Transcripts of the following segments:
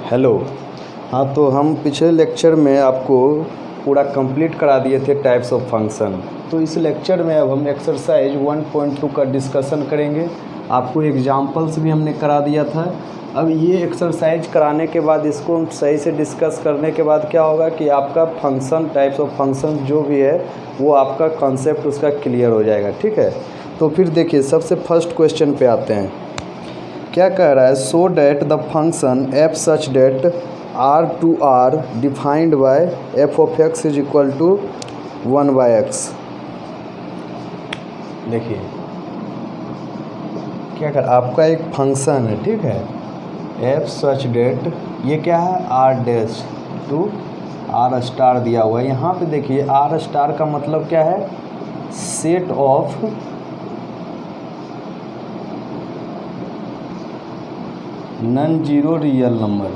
Hello. हाँ, तो हम पिछले लेक्चर में आपको पूरा कंप्लीट करा दिए थे टाइप्स ऑफ फंक्शन। तो इस लेक्चर में अब हम एक्सरसाइज 1.2 का डिस्कशन करेंगे। आपको एग्जांपल्स भी हमने करा दिया था। अब ये एक्सरसाइज कराने के बाद इसको हम सही से डिस्कस करने के बाद क्या होगा कि आपका फंक्शन टाइप्स ऑफ फंक्शन जो भी है वो आपका कॉन्सेप्ट उसका क्लियर हो जाएगा। ठीक है, तो फिर देखिए सबसे फर्स्ट क्वेश्चन पे आते हैं। क्या कह रहा है, so that the function f such that R to R defined by f of x is equal to 1/x। देखिए क्या कर आपका एक फंक्शन है, ठीक है, एफ सच डेट, ये क्या है, R dash to R star दिया हुआ है। यहाँ पे देखिए आर स्टार का मतलब क्या है, set of non zero real number.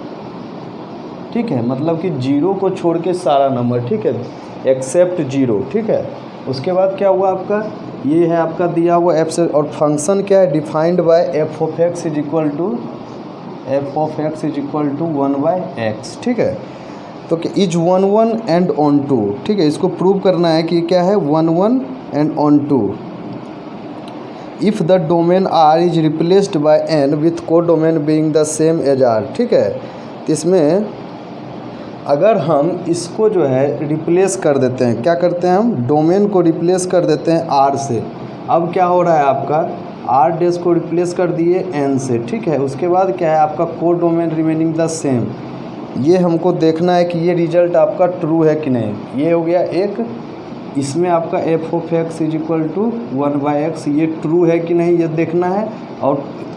ठीक है, मतलब कि जीरो को छोड़ के सारा नंबर, ठीक है, एक्सेप्ट जीरो। ठीक है, उसके बाद क्या हुआ आपका, ये है आपका दिया हुआ एफ से, और फंक्शन क्या है, defined by f of x is equal to 1/x। ठीक है, तो इज 1 1 एंड ऑन 2। ठीक है, इसको प्रूव करना है कि क्या है, 1 1 and on 2। If the domain R is replaced by N with codomain being the same as R. ठीक है, तो इसमें अगर हम इसको जो है रिप्लेस कर देते हैं, क्या करते हैं, हम डोमेन को रिप्लेस कर देते हैं आर से। अब क्या हो रहा है आपका, आर डैश को रिप्लेस कर दिए एन से। ठीक है, उसके बाद क्या है आपका को डोमेन रिमेनिंग द सेम। ये हमको देखना है कि ये रिजल्ट आपका ट्रू है कि नहीं। ये हो गया एक, इसमें आपका f of x is equal to 1/x, ये ट्रू है कि नहीं ये देखना है।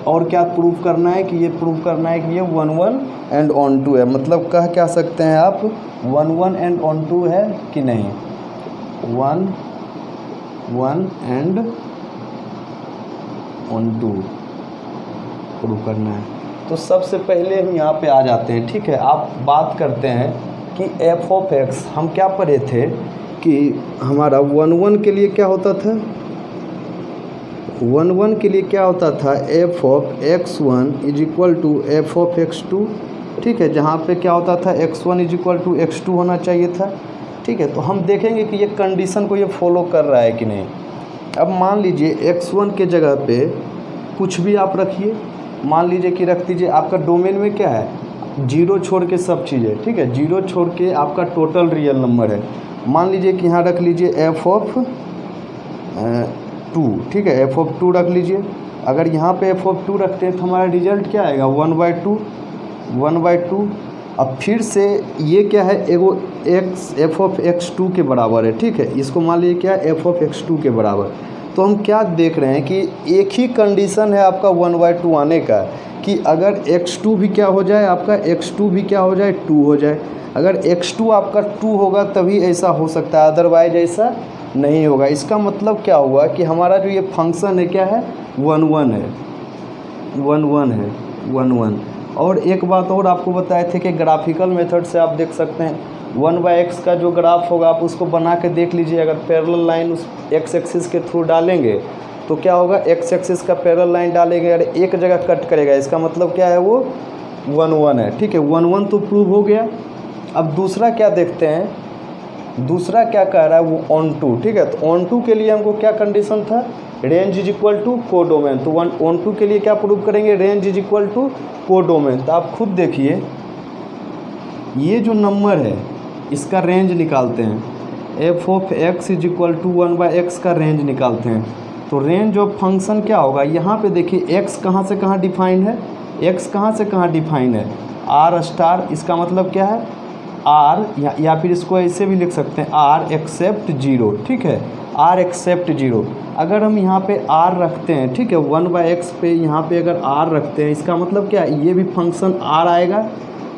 और क्या प्रूफ करना है कि ये प्रूफ करना है कि ये 1 1 एंड ऑन 2 है। मतलब कह क्या सकते हैं आप, 1 1 एंड ऑन 2 है कि नहीं, 1 1 एंड ऑन 2 प्रूफ करना है। तो सबसे पहले हम यहाँ पे आ जाते हैं। ठीक है, आप बात करते हैं कि एफ ऑफ एक्स हम क्या पढ़े थे कि हमारा 1 1 के लिए क्या होता था, 1 1 के लिए क्या होता था, f of x1 is equal to f of x2। ठीक है, जहाँ पे क्या होता था, x1 is equal to x2 होना चाहिए था। ठीक है, तो हम देखेंगे कि ये कंडीशन को ये फॉलो कर रहा है कि नहीं। अब मान लीजिए x1 के जगह पे कुछ भी आप रखिए, मान लीजिए कि रख दीजिए आपका डोमेन में क्या है, जीरो छोड़ के सब चीज़ें। ठीक है, जीरो छोड़ के आपका टोटल रियल नंबर है। मान लीजिए कि यहाँ रख लीजिए एफ ऑफ 2। ठीक है, एफ ऑफ 2 रख लीजिए। अगर यहाँ पे एफ ऑफ 2 रखते हैं तो हमारा रिजल्ट क्या आएगा, 1/2। अब फिर से ये क्या है, एगो एक्स एफ ऑफ x2 के बराबर है। ठीक है, इसको मान लीजिए क्या है, एफ ऑफ x2 के बराबर। तो हम क्या देख रहे हैं कि एक ही कंडीशन है आपका 1/2 आने का, कि अगर x2 भी क्या हो जाए, आपका x2 भी क्या हो जाए, 2 हो जाए। अगर x2 आपका 2 होगा तभी ऐसा हो सकता है, अदरवाइज ऐसा नहीं होगा। इसका मतलब क्या हुआ कि हमारा जो ये फंक्शन है क्या है, 1 1 है, 1 1 है, 1 1। और एक बात और आपको बताए थे कि ग्राफिकल मेथड से आप देख सकते हैं 1/x का जो ग्राफ होगा आप उसको बना के देख लीजिए। अगर पैरेलल लाइन उस x एक्सिस के थ्रू डालेंगे तो क्या होगा, x एक्सिस का पैरेलल लाइन डालेंगे, अगर एक जगह कट करेगा, इसका मतलब क्या है, वो 1 1 है। ठीक है, 1 1 तो प्रूव हो गया। अब दूसरा क्या देखते हैं, दूसरा क्या कह रहा है, वो ऑन 2। ठीक है, तो ऑन 2 के लिए हमको क्या कंडीशन था, रेंज इज इक्वल टू को डोमेन। तो ऑन 2 के लिए क्या प्रूव करेंगे, रेंज इज इक्वल टू को डोमेन। तो आप खुद देखिए ये जो नंबर है इसका रेंज निकालते हैं, f of x is equal to 1/x का रेंज निकालते हैं। तो रेंज ऑफ फंक्शन क्या होगा, यहाँ पे देखिए x कहाँ से कहाँ डिफाइंड है, x कहाँ से कहाँ डिफाइंड है, आर स्टार। इसका मतलब क्या है, आर या फिर इसको ऐसे भी लिख सकते हैं, आर एक्सेप्ट 0। ठीक है, आर एक्सेप्ट 0। अगर हम यहाँ पे आर रखते हैं, ठीक है, 1/x पे यहाँ पे अगर आर रखते हैं, इसका मतलब क्या है, ये भी फंक्शन आर आएगा।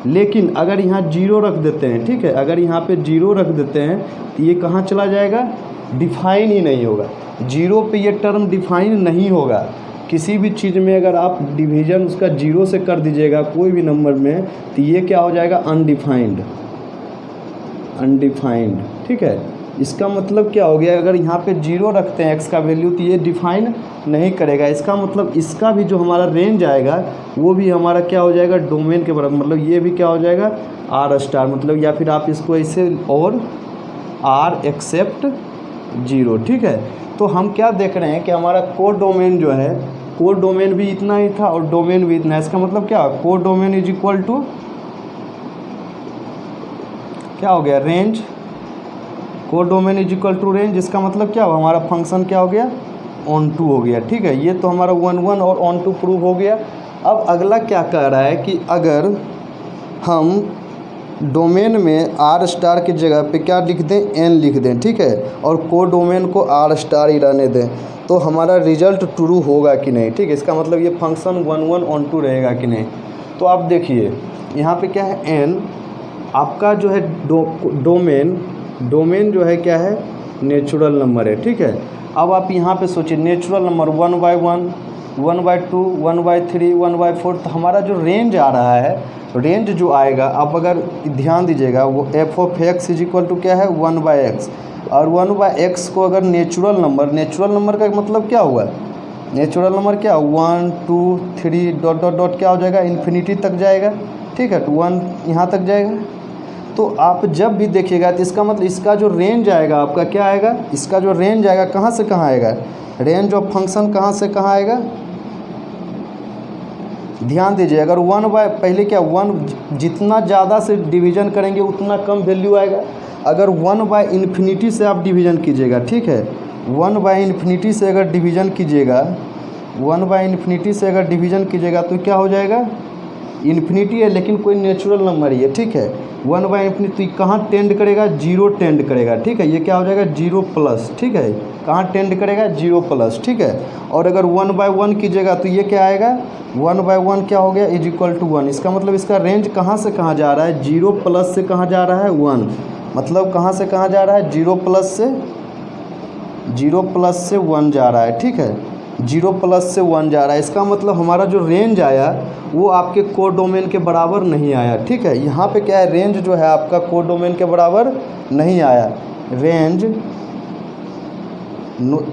लेकिन अगर यहाँ 0 रख देते हैं, ठीक है, अगर यहाँ पे 0 रख देते हैं तो ये कहाँ चला जाएगा, डिफाइन ही नहीं होगा। 0 पे ये टर्म डिफाइन नहीं होगा। किसी भी चीज़ में अगर आप डिवीज़न उसका 0 से कर दीजिएगा कोई भी नंबर में, तो ये क्या हो जाएगा, अनडिफाइंड। ठीक है, इसका मतलब क्या हो गया, अगर यहाँ पे 0 रखते हैं x का वैल्यू तो ये डिफाइन नहीं करेगा। इसका मतलब इसका भी जो हमारा रेंज आएगा वो भी हमारा क्या हो जाएगा, डोमेन के बराबर, मतलब ये भी क्या हो जाएगा आर स्टार, मतलब या फिर आप इसको ऐसे और आर एक्सेप्ट 0, ठीक है। तो हम क्या देख रहे हैं कि हमारा कोड डोमेन जो है, कोड डोमेन भी इतना ही था और डोमेन भी इतना है। इसका मतलब क्या, codomain is equal to क्या हो गया, range, codomain is equal to range. इसका मतलब क्या हुआ, हमारा फंक्शन क्या हो गया, ऑन टू हो गया, ठीक है। ये तो हमारा 1 1 और ऑन टू प्रूव हो गया। अब अगला क्या कह रहा है कि अगर हम डोमेन में आर स्टार की जगह पे क्या लिख दें, एन लिख दें, ठीक है, और कोड डोमेन को आर स्टार ही रहने दें, तो हमारा रिजल्ट ट्रू होगा कि नहीं, ठीक है। इसका मतलब ये फंक्शन 1 1 ऑन टू रहेगा कि नहीं। तो आप देखिए यहाँ पे क्या है, एन आपका जो है डोमेन जो है क्या है, नेचुरल नंबर है, ठीक है। अब आप यहाँ पे सोचिए नेचुरल नंबर 1/1, 1/2, 1/3, 1/4, तो हमारा जो रेंज आ रहा है, रेंज जो आएगा, आप अगर ध्यान दीजिएगा, वो f(x) इज इक्वल टू क्या है 1/x, और 1/x को अगर नेचुरल नंबर का मतलब क्या हुआ, नेचुरल नंबर क्या 1 2 3 डॉट डॉट डॉट क्या हो जाएगा, इन्फिनिटी तक जाएगा, ठीक है, तो 1 यहाँ तक जाएगा। तो आप जब भी देखिएगा तो इसका मतलब इसका जो रेंज आएगा आपका क्या आएगा, इसका जो रेंज आएगा कहाँ से कहाँ आएगा, रेंज ऑफ फंक्शन कहाँ से कहाँ आएगा, ध्यान दीजिए। अगर पहले क्या 1 जितना ज़्यादा से डिवीज़न करेंगे उतना कम वैल्यू आएगा। अगर 1/इन्फिनिटी से आप डिवीज़न कीजिएगा, ठीक है, 1/इन्फिनिटी से अगर डिवीज़न कीजिएगा, 1/इन्फिनिटी से अगर डिवीज़न कीजिएगा तो क्या हो जाएगा, इन्फिनिटी है लेकिन कोई नेचुरल नंबर ही है, ठीक है। 1/इन्फिनिटी तो कहाँ टेंड करेगा, 0 टेंड करेगा, ठीक है। ये क्या हो जाएगा 0+, ठीक है, कहाँ टेंड करेगा 0+, ठीक है। और अगर 1/1 कीजिएगा तो ये क्या आएगा, 1/1 क्या हो गया इज इक्वल टू 1। इसका मतलब इसका रेंज कहाँ से कहाँ जा रहा है, 0+ से कहाँ जा रहा है 1, मतलब कहाँ से कहाँ जा रहा है, 0+ से 1 जा रहा है, ठीक है, 0+ से 1 जा रहा है। इसका मतलब हमारा जो रेंज आया वो आपके कोड डोमेन के बराबर नहीं आया, ठीक है। यहाँ पे क्या है, रेंज जो है आपका कोड डोमेन के बराबर नहीं आया, रेंज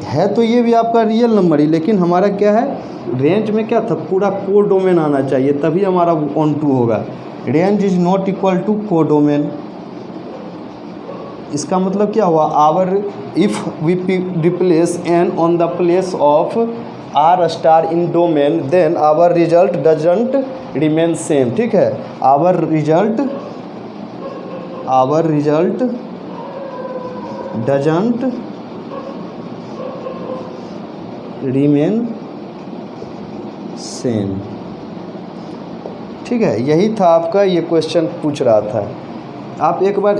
है तो ये भी आपका रियल नंबर ही, लेकिन हमारा क्या है, रेंज में क्या था, पूरा कोड डोमेन आना चाहिए तभी हमारा ऑन टू होगा। Range is not equal to codomain. इसका मतलब क्या हुआ, our if we replace n on the place of r star in domain then our result doesn't remain same, ठीक है। Our result doesn't remain same, ठीक है। यही था आपका, ये क्वेश्चन पूछ रहा था। आप एक बार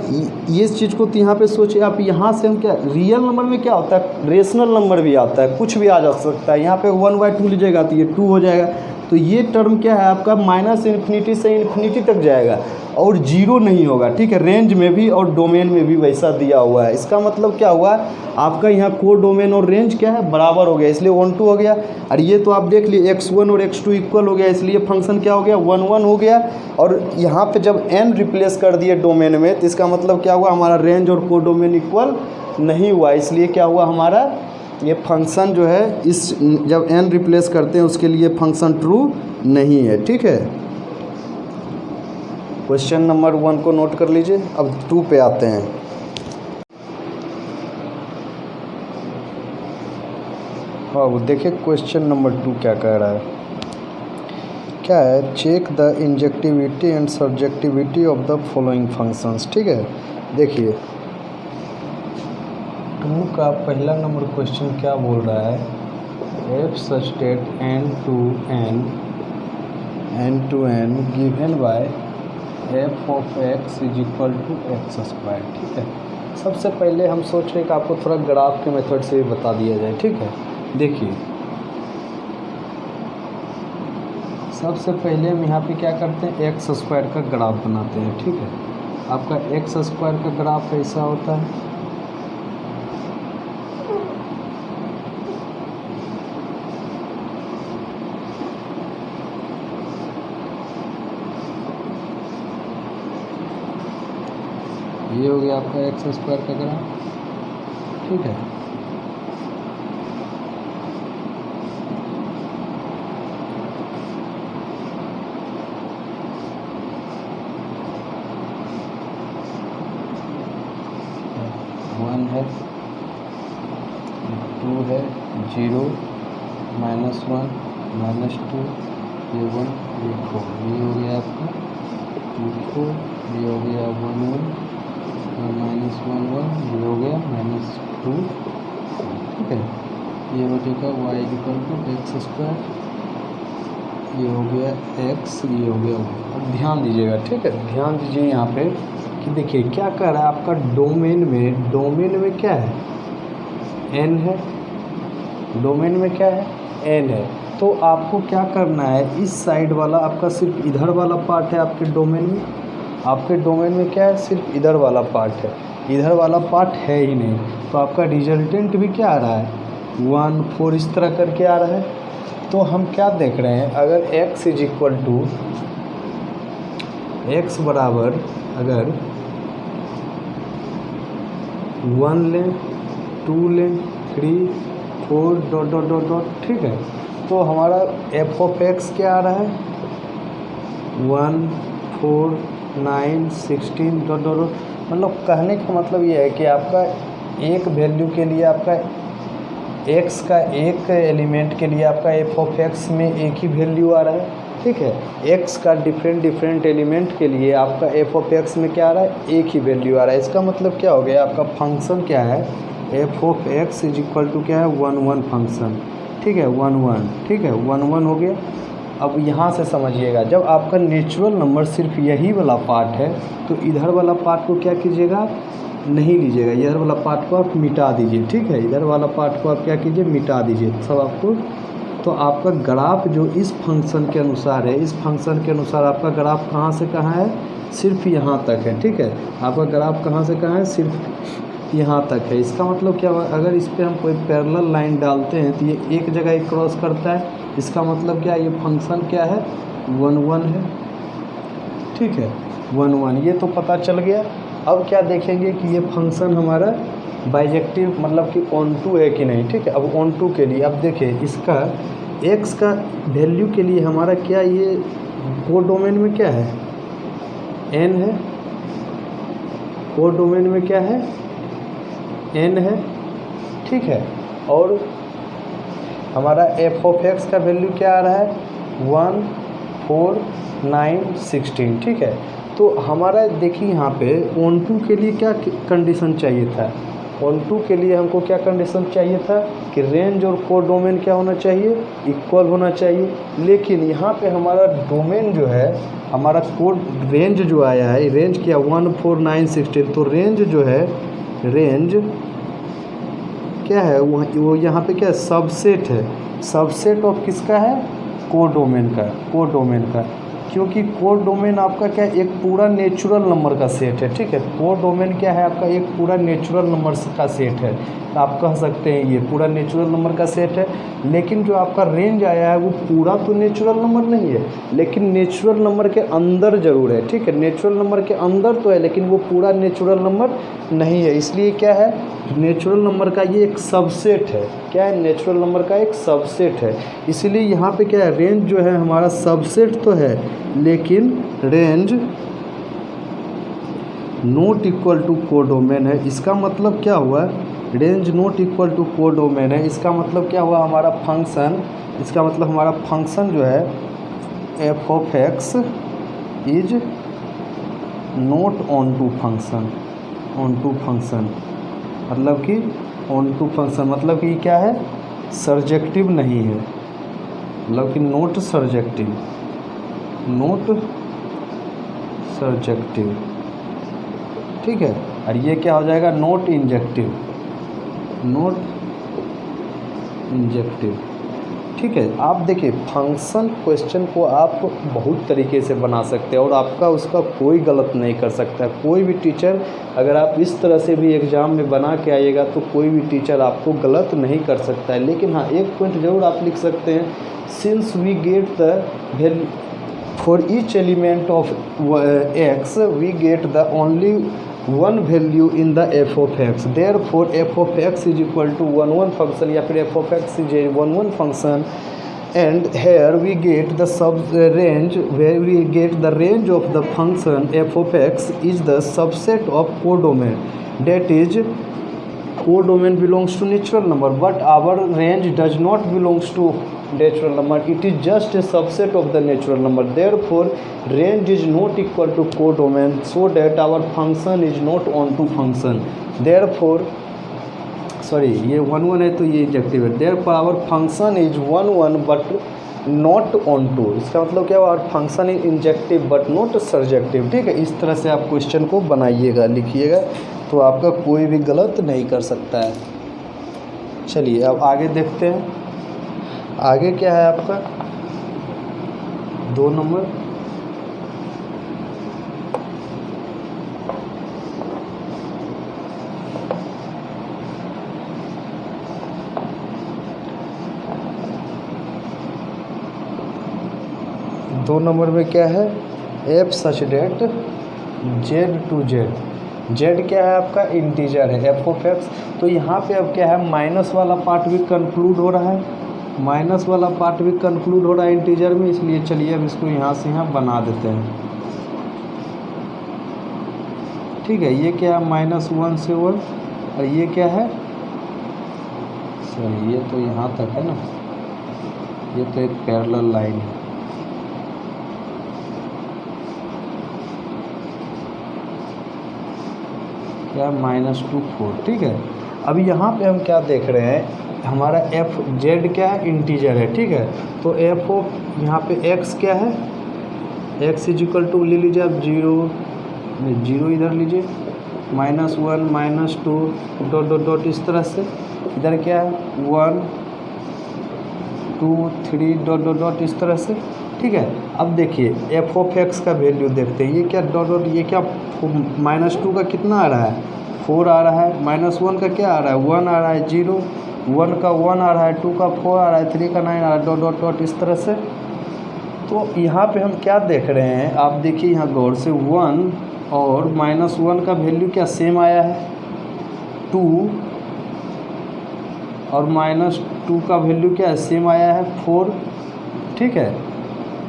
ये चीज़ को तो यहाँ पे सोचिए, आप यहाँ से हम क्या, रियल नंबर में क्या होता है, रेशनल नंबर भी आता है, कुछ भी आ जा सकता है। यहाँ पे 1/2 लीजिएगा तो ये 2 हो जाएगा, तो ये टर्म क्या है आपका -इन्फिनिटी से इन्फिनिटी तक जाएगा और 0 नहीं होगा, ठीक है। रेंज में भी और डोमेन में भी वैसा दिया हुआ है। इसका मतलब क्या हुआ, आपका यहाँ कोड डोमेन और रेंज क्या है, बराबर हो गया, इसलिए 1 2 हो गया। और ये तो आप देख लिए x1 और x2 इक्वल हो गया, इसलिए फंक्शन क्या हो गया 1 1 हो गया। और यहाँ पे जब n रिप्लेस कर दिए डोमेन में तो इसका मतलब क्या हुआ, हमारा रेंज और कोड डोमेन इक्वल नहीं हुआ, इसलिए क्या हुआ, हमारा ये फंक्शन जो है इस जब n रिप्लेस करते हैं उसके लिए फंक्शन ट्रू नहीं है, ठीक है। क्वेश्चन नंबर 1 को नोट कर लीजिए। अब 2 पे आते हैं। हाँ, वो देखिए क्वेश्चन नंबर 2 क्या कह रहा है, क्या है, check the injectivity and surjectivity of the following functions, ठीक है। देखिए 2 का पहला नंबर क्वेश्चन क्या बोल रहा है, f such that n to n given by f of x is equal to x square, ठीक है। सबसे पहले हम सोच रहे हैं कि आपको थोड़ा ग्राफ के मेथड से बता दिया जाए, ठीक है। देखिए सबसे पहले हम यहाँ पे क्या करते हैं, एक्स स्क्वायर का ग्राफ बनाते हैं, ठीक है। आपका एक्स स्क्वायर का ग्राफ ऐसा होता है, ये हो गया आपका एक्स स्क्वायर का ग्राफ। ठीक है। वन है, टू है, जीरो, -1, -2, ये 1, ये 4, ये हो गया आपका 2 4, ये हो गया 1 1, -1 1, ये हो गया -2, ठीक है। ये हो जाएगा y = x², ये हो गया x, ये हो गया y। अब ध्यान दीजिएगा, ठीक है, ध्यान दीजिए यहाँ पे कि देखिए क्या कर रहा है आपका डोमेन में क्या है, n है, डोमेन में क्या है, n है। तो आपको क्या करना है, इस साइड वाला आपका सिर्फ इधर वाला पार्ट है आपके डोमेन में, आपके डोमेन में क्या है, सिर्फ इधर वाला पार्ट है, इधर वाला पार्ट है ही नहीं। तो आपका रिजल्टेंट भी क्या आ रहा है, 1 4 इस तरह करके आ रहा है। तो हम क्या देख रहे हैं, अगर x बराबर अगर 1 लें, 2 लें, 3 4 ... ठीक है। तो हमारा f(x) क्या आ रहा है, 1 4 9 16 ... मतलब कहने का मतलब ये है कि आपका एक वैल्यू के लिए आपका x का एक एलिमेंट के लिए आपका f(x) में एक ही वैल्यू आ रहा है, ठीक है। x का डिफरेंट एलिमेंट के लिए आपका f(x) में क्या आ रहा है, एक ही वैल्यू आ रहा है। इसका मतलब क्या हो गया, आपका फंक्शन क्या है, f(x) = क्या है, 1 1 फंक्शन, ठीक है, 1 1, ठीक है, 1 1 हो गया। अब यहाँ से समझिएगा, जब आपका नेचुरल नंबर सिर्फ यही वाला पार्ट है तो इधर वाला पार्ट को क्या कीजिएगा, नहीं लीजिएगा, इधर वाला पार्ट को आप मिटा दीजिए, ठीक है, इधर वाला पार्ट को आप क्या कीजिए, मिटा दीजिए सब आपको। तो आपका ग्राफ जो इस फंक्शन के अनुसार है, इस फंक्शन के अनुसार आपका ग्राफ कहाँ से कहाँ है, सिर्फ यहाँ तक है, ठीक है। आपका ग्राफ कहाँ से कहाँ है, सिर्फ यहाँ तक है। इसका मतलब क्या हुआ, अगर इस पर हम कोई पैरेलल लाइन डालते हैं तो ये एक जगह ही क्रॉस करता है, इसका मतलब क्या है, ये फंक्शन क्या है, 1 1 है, ठीक है, 1 1, ये तो पता चल गया। अब क्या देखेंगे कि ये फंक्शन हमारा बाइजेक्टिव मतलब कि ऑनटू है कि नहीं, ठीक है। अब ऑनटू के लिए अब देखिए इसका x का वैल्यू के लिए हमारा क्या, ये कोडोमेन में क्या है, n है, कोडोमेन में क्या है, n है, ठीक है। और हमारा f(x) का वैल्यू क्या आ रहा है, 1 4 9 16, ठीक है। तो हमारा देखिए यहाँ पे ऑनटू के लिए क्या कंडीशन चाहिए था, ऑनटू के लिए हमको क्या कंडीशन चाहिए था कि रेंज और कोडोमेन क्या होना चाहिए, इक्वल होना चाहिए। लेकिन यहाँ पे हमारा डोमेन जो है, हमारा कोड रेंज जो आया है, रेंज क्या 1 4 9 16, तो रेंज जो है, रेंज क्या है, वो यहाँ पे क्या सबसेट है, सबसेट ऑफ किसका है, कोडोमेन का, कोडोमेन का। क्योंकि कोडोमेन आपका क्या एक पूरा नेचुरल नंबर का सेट है, ठीक है। कोडोमेन क्या है आपका, एक पूरा नेचुरल नंबर का सेट है, तो आप कह सकते हैं ये पूरा नेचुरल नंबर का सेट है। लेकिन जो आपका रेंज आया है वो पूरा तो नेचुरल नंबर नहीं है, लेकिन नेचुरल नंबर के अंदर ज़रूर है, ठीक है, नेचुरल नंबर के अंदर तो है, लेकिन वो पूरा नेचुरल नंबर नहीं है। इसलिए क्या है, नेचुरल नंबर का ये एक सबसेट है, क्या है, नेचुरल नंबर का एक सबसेट है। इसीलिए यहाँ पे क्या है, रेंज जो है हमारा सबसेट तो है, लेकिन range not equal to codomain है। इसका मतलब क्या हुआ, range not equal to codomain है, इसका मतलब क्या हुआ, हमारा फंक्शन, इसका मतलब हमारा फंक्शन जो है f(x) is not onto function, onto function मतलब कि ऑन टू फंक्शन मतलब कि क्या है, सर्जेक्टिव नहीं है, मतलब कि नॉट सर्जेक्टिव, नॉट सर्जेक्टिव, ठीक है। और ये क्या हो जाएगा, नॉट इंजेक्टिव, नॉट इंजेक्टिव, ठीक है। आप देखिए फंक्शन क्वेश्चन को आप बहुत तरीके से बना सकते हैं और आपका उसका कोई गलत नहीं कर सकता। कोई भी टीचर अगर आप इस तरह से भी एग्ज़ाम में बना के आइएगा तो कोई भी टीचर आपको गलत नहीं कर सकता है। लेकिन हाँ, एक पॉइंट ज़रूर आप लिख सकते हैं, since we get the value for each element of x we get the only one value in the f of x, therefore f of x is equal to one one function या फिर f of x is a one one function, and here we get the sub range where we get the range of the function f of x is the subset of codomain, that is codomain belongs to natural number but our range does not belongs to natural number, it is just a subset of the natural number, therefore range is not equal to codomain, so that our function is not onto function, therefore sorry ये one one है तो ये injective है, therefore our function is one one but not onto, इसका मतलब क्या हुआ, our function is injective but not surjective. ठीक है, इस तरह से आप क्वेश्चन को बनाइएगा, लिखिएगा, तो आपका कोई भी गलत नहीं कर सकता है। चलिए अब आगे देखते हैं, आगे क्या है आपका 2 नंबर। दो नंबर में क्या है, f such that z to z, z क्या है आपका इंटीजर है एफ ऑफ एक्स, तो यहाँ पे अब क्या है माइनस वाला पार्ट भी कंक्लूड हो रहा है, माइनस वाला पार्ट भी कंक्लूड हो रहा है इंटीजर में, इसलिए चलिए अब इसको यहाँ से यहाँ बना देते हैं। ठीक है, ये क्या है -1 से 1 और ये क्या है, सॉरी ये तो यहाँ तक है ना, ये तो एक पैरेलल लाइन है, क्या -2 4। ठीक है, अभी यहाँ पे हम क्या देख रहे हैं, हमारा एफ जेड क्या है इंटीजर है। ठीक है, तो एफ ऑफ यहाँ पे एक्स क्या है, एक्स इज इक्वल टू ले लीजिए आप 0 इधर लीजिए, -1 -2 डॉट डॉट डॉट इस तरह से, इधर क्या है 1 2 3 डॉट डॉट डॉट इस तरह से। ठीक है, अब देखिए एफ ऑफ एक्स का वैल्यू देखते हैं, ये क्या डॉट डॉट, ये क्या -2 का कितना आ रहा है 4 आ रहा है, -1 का क्या आ रहा है 1 आ रहा है, 0 1 का 1 आ रहा है, 2 का 4 आ रहा है, 3 का 9 आ रहा है, डॉट डॉट डॉट इस तरह से। तो यहाँ पे हम क्या देख रहे हैं, आप देखिए यहाँ गौर से 1 और -1 का वैल्यू क्या सेम आया है, 2 और -2 का वैल्यू क्या है सेम आया है 4। ठीक है,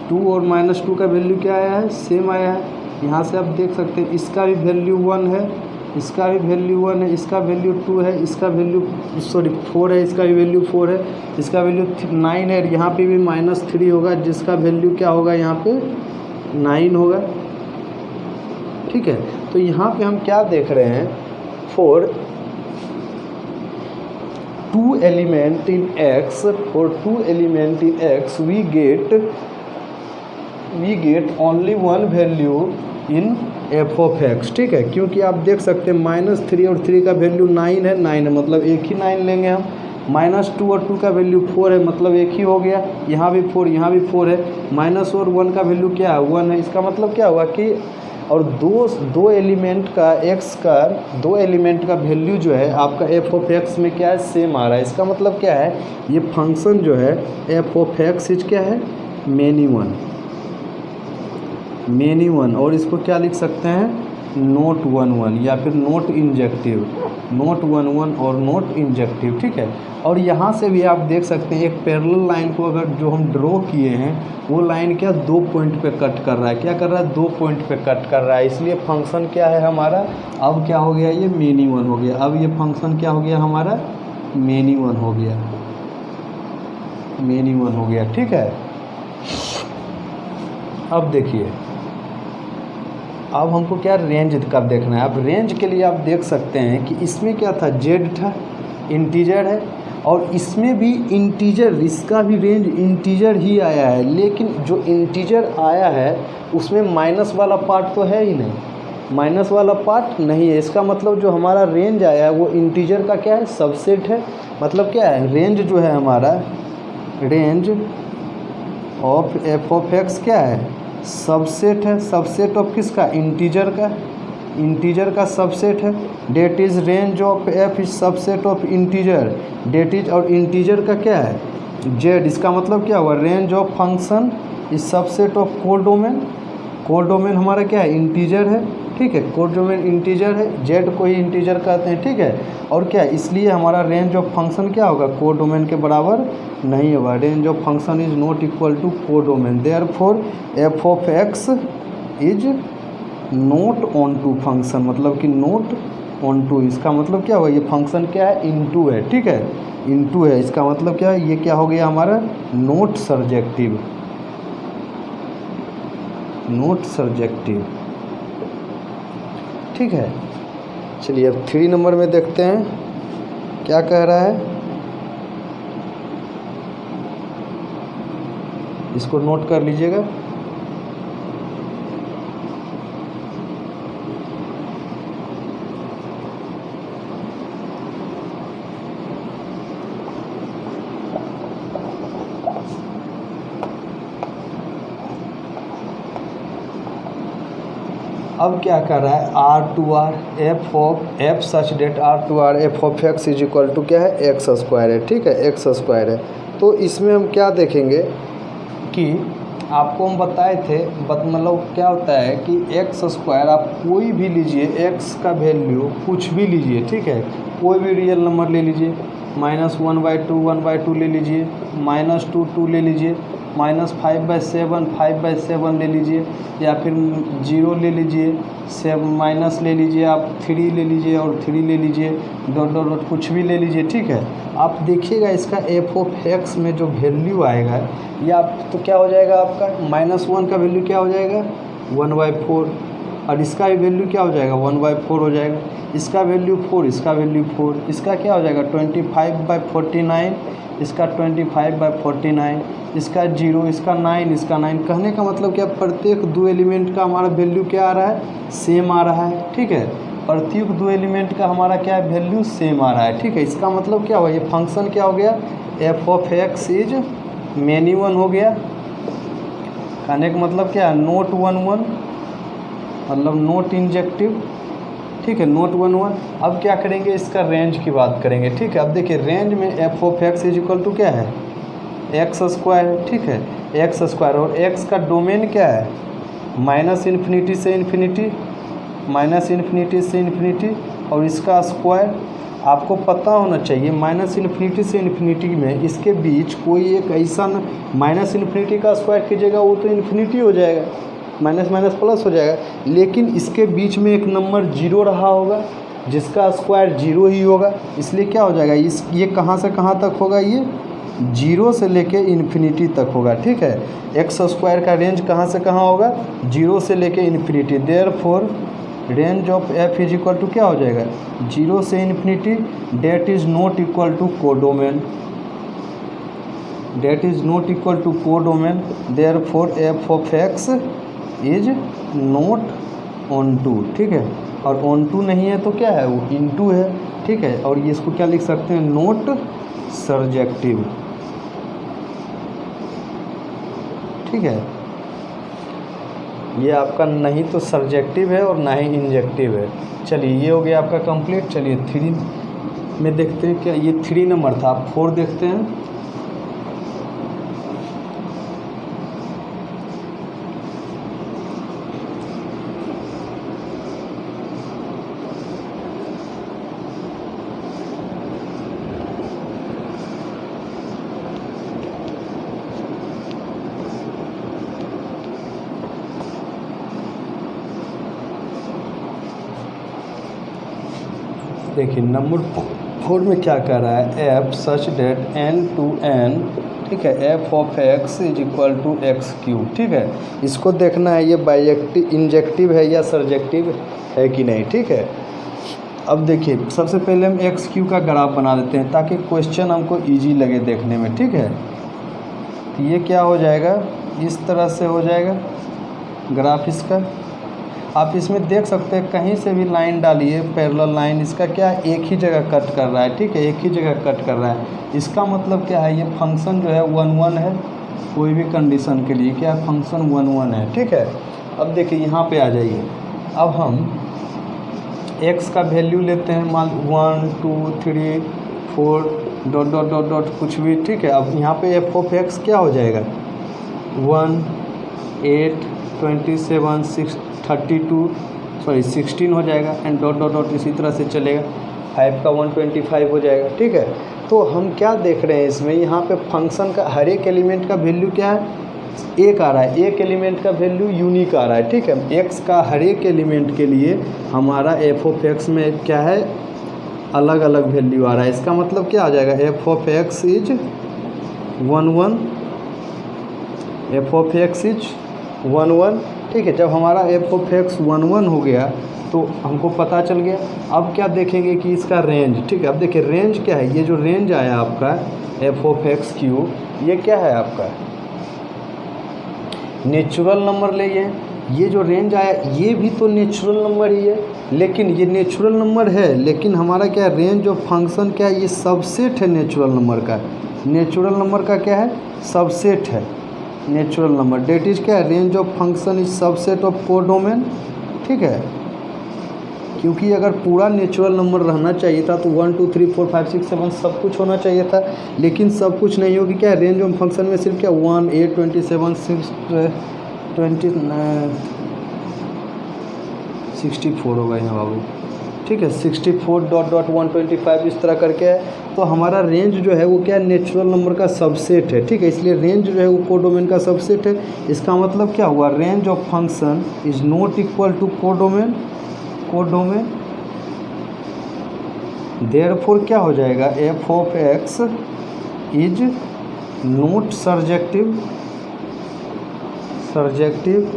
2 और -2 का वैल्यू क्या आया है सेम आया है, यहाँ से आप देख सकते हैं इसका भी वैल्यू 1 है, इसका भी वैल्यू 1 है, इसका वैल्यू 2 है, इसका वैल्यू 4 है, इसका भी वैल्यू 4 है, इसका वैल्यू 9 है, यहाँ पे भी -3 होगा जिसका वैल्यू क्या होगा यहाँ पे 9 होगा। ठीक है, तो यहाँ पे हम क्या देख रहे हैं, for 2 element in x, for 2 element in x we get only one value in f of x। ठीक है, क्योंकि आप देख सकते हैं -3 और 3 का वैल्यू 9 है, 9 है मतलब एक ही 9 लेंगे हम, -2 और 2 का वैल्यू 4 है मतलब एक ही हो गया, यहाँ भी 4 यहाँ भी 4 है, माइनस और 1 का वैल्यू क्या है 1 है, इसका मतलब क्या हुआ कि और दो एलिमेंट का x का 2 एलिमेंट का वैल्यू जो है आपका f ऑफ x में क्या है सेम आ रहा है, इसका मतलब क्या है ये फंक्शन जो है f ऑफ x इज क्या है मेनी वन, और इसको क्या लिख सकते हैं नोट 1 या फिर नोट इंजेक्टिव, नोट 1 और नोट इंजेक्टिव। ठीक है, और यहाँ से भी आप देख सकते हैं एक पैरेलल लाइन को अगर जो हम ड्रॉ किए हैं वो लाइन क्या 2 पॉइंट पे कट कर रहा है, क्या कर रहा है 2 पॉइंट पे कट कर रहा है, इसलिए फंक्शन क्या है हमारा अब क्या हो गया ये मेनी वन हो गया, अब ये फंक्शन क्या हो गया हमारा मेनी वन हो गया, मेनी वन हो गया। ठीक है, अब देखिए अब हमको क्या रेंज का देखना है, अब रेंज के लिए आप देख सकते हैं कि इसमें क्या था जेड था इंटीजर है, और इसमें भी इंटीजर, इसका भी रेंज इंटीजर ही आया है, लेकिन जो इंटीजर आया है उसमें माइनस वाला पार्ट तो है ही नहीं, माइनस वाला पार्ट नहीं है, इसका मतलब जो हमारा रेंज आया है वो इंटीजर का क्या है सबसेट है, मतलब क्या है रेंज जो है हमारा range of f of x क्या है सबसेट है, सबसेट ऑफ किसका इंटीजर का, इंटीजर का सबसेट है, that is range of f is subset of integer, that is और इंटीजर का क्या है जेड, इसका मतलब क्या हुआ range of function is subset of codomain, codomain हमारा क्या है इंटीजर है, ठीक है, कोडोमेन इंटीजर है, जेड को ही इंटीजर कहते हैं, ठीक है। और क्या, इसलिए हमारा रेंज ऑफ फंक्शन क्या होगा, कोडोमेन के बराबर नहीं होगा। Range of function is not equal to codomain, therefore f of x is not onto function, मतलब कि नोट ऑन टू, इसका मतलब क्या होगा, ये फंक्शन क्या है, इनटू है, ठीक है, इनटू है, इसका मतलब क्या है, ये क्या हो गया हमारा नोट सर्जेक्टिव, नोट सर्जेक्टिव, ठीक है। चलिए अब 3 नंबर में देखते हैं क्या कह रहा है, इसको नोट कर लीजिएगा। अब क्या कर रहा है, are to R f of f such that are to R f of x is equal to क्या है, एक्स स्क्वायर है, ठीक है, एक्स स्क्वायर है। तो इसमें हम क्या देखेंगे कि आपको हम बताए थे, मतलब क्या होता है कि एक्स स्क्वायर आप कोई भी लीजिए, एक्स का वैल्यू कुछ भी लीजिए, ठीक है, कोई भी रियल नंबर ले लीजिए, -1/2 ले लीजिए, -2 ले लीजिए, -5/7 ले लीजिए, या फिर 0 ले लीजिए, माइनस ले लीजिए, आप 3 ले लीजिए और 3 ले लीजिए, डॉट डॉट डॉट कुछ भी ले लीजिए, ठीक है। आप देखिएगा इसका एफ ऑफ एक्स में जो वैल्यू आएगा, या तो क्या हो जाएगा आपका -1 का वैल्यू क्या हो जाएगा 1/4, और इसका वैल्यू क्या हो जाएगा 1/4 हो जाएगा, इसका वैल्यू 4, इसका वैल्यू 4, इसका क्या हो जाएगा 25/49, इसका 25/49, इसका 0, इसका 9, इसका 9। कहने का मतलब क्या, प्रत्येक 2 एलिमेंट का हमारा वैल्यू क्या आ रहा है, सेम आ रहा है, ठीक है, प्रत्येक 2 एलिमेंट का हमारा क्या वैल्यू सेम आ रहा है, ठीक है। इसका मतलब क्या हुआ, ये फंक्शन क्या हो गया, f of x is many one हो गया। कहने का मतलब क्या, नोट 1 मतलब नोट इंजेक्टिव, ठीक है, नोट 1 अब क्या करेंगे, इसका रेंज की बात करेंगे, ठीक है। अब देखिए रेंज में f of x is equal to क्या है, एक्स स्क्वायर है, ठीक है, एक्स स्क्वायर, और एक्स का डोमेन क्या है, -∞ से इन्फिनिटी, -∞ से इन्फिनिटी, और इसका स्क्वायर आपको पता होना चाहिए, -∞ से इन्फिनिटी में इसके बीच कोई एक ऐसा -∞ का स्क्वायर कीजिएगा वो तो इन्फिनिटी हो जाएगा, माइनस माइनस प्लस हो जाएगा, लेकिन इसके बीच में एक नंबर 0 रहा होगा जिसका स्क्वायर 0 ही होगा, इसलिए क्या हो जाएगा, ये कहाँ से कहाँ तक होगा, ये 0 से लेके इन्फिनिटी तक होगा, ठीक है। एक्स स्क्वायर का रेंज कहाँ से कहाँ होगा, 0 से लेके infinity, therefore range of f is equal to क्या हो जाएगा 0 से infinity, that is not equal to codomain, that is not equal to codomain, therefore f of x is not onto, ठीक है। और ऑन टू नहीं है तो क्या है, वो इनटू है, ठीक है। और ये इसको क्या लिख सकते हैं, नोट सर्जेक्टिव, ठीक है। ये आपका नहीं तो सर्जेक्टिव है और ना ही इंजेक्टिव है। चलिए ये हो गया आपका कंप्लीट। चलिए 3 में देखते हैं, क्या ये 3 नंबर था, आप 4 देखते हैं। देखिए नंबर 4 में क्या कह रहा है, f such that n to n, ठीक है, f of x is equal to x³, ठीक है। इसको देखना है ये बाइजेक्टिव इंजेक्टिव है या सर्जेक्टिव है कि नहीं, ठीक है। अब देखिए सबसे पहले हम x³ का ग्राफ बना देते हैं ताकि क्वेश्चन हमको इजी लगे देखने में, ठीक है। तो ये क्या हो जाएगा, इस तरह से हो जाएगा ग्राफ इसका। आप इसमें देख सकते हैं कहीं से भी लाइन डालिए, पैरेलल लाइन, इसका क्या है एक ही जगह कट कर रहा है, ठीक है, एक ही जगह कट कर रहा है। इसका मतलब क्या है, ये फंक्शन जो है 1 है, कोई भी कंडीशन के लिए क्या फंक्शन 1 है, ठीक है। अब देखिए यहाँ पे आ जाइए, अब हम x का वैल्यू लेते हैं, मान 1 2 3 4 डॉट डॉट डॉट डॉट कुछ भी, ठीक है। अब यहाँ पे एफ ऑफ एक्स क्या हो जाएगा 1 8 27 6 32 सॉरी 16 हो जाएगा एंड डॉट डॉट डॉट इसी तरह से चलेगा, 5 का 125 हो जाएगा, ठीक है। तो हम क्या देख रहे हैं इसमें, यहाँ पे फंक्शन का हर एक एलिमेंट का वैल्यू क्या है, एक आ रहा है, एक एलिमेंट का वैल्यू यूनिक आ रहा है, ठीक है। एक्स का हर एक एलिमेंट के लिए हमारा एफ ऑफ एक्स में क्या है, अलग अलग वैल्यू आ रहा है। इसका मतलब क्या आ जाएगा, f of x is 1 1, F of x is 1 1, ठीक है। जब हमारा एफ ऑफ एक्स 1 1 हो गया तो हमको पता चल गया। अब क्या देखेंगे कि इसका रेंज, ठीक है। अब देखिए रेंज क्या है, ये जो रेंज आया आपका एफ ऑफ एक्स क्यू, ये क्या है आपका नेचुरल नंबर ले, ये जो रेंज आया ये भी तो नेचुरल नंबर ही है, लेकिन ये नेचुरल नंबर है, लेकिन हमारा क्या रेंज ऑफ फंक्शन क्या है, ये सबसेट है नेचुरल नंबर का। नेचुरल नंबर का क्या है, सबसेट है नेचुरल नंबर, डेट इज क्या है, range of function is subset of codomain, ठीक है। क्योंकि अगर पूरा नेचुरल नंबर रहना चाहिए था तो 1 2 3 4 5 6 7 सब कुछ होना चाहिए था, लेकिन सब कुछ नहीं होगी। क्या रेंज ऑफ फंक्शन में सिर्फ क्या 1 8 27 6 20 64 होगा यहाँ बाबू, ठीक है। 64 डॉट डॉट 125 इस तरह करके है। तो हमारा रेंज जो है वो क्या नेचुरल नंबर का सबसेट है, ठीक है। इसलिए रेंज जो है वो कोडोमेन का सबसेट है। इसका मतलब क्या हुआ, range of function is not equal to codomain, codomain. Therefore क्या हो जाएगा, f of x is not surjective, surjective,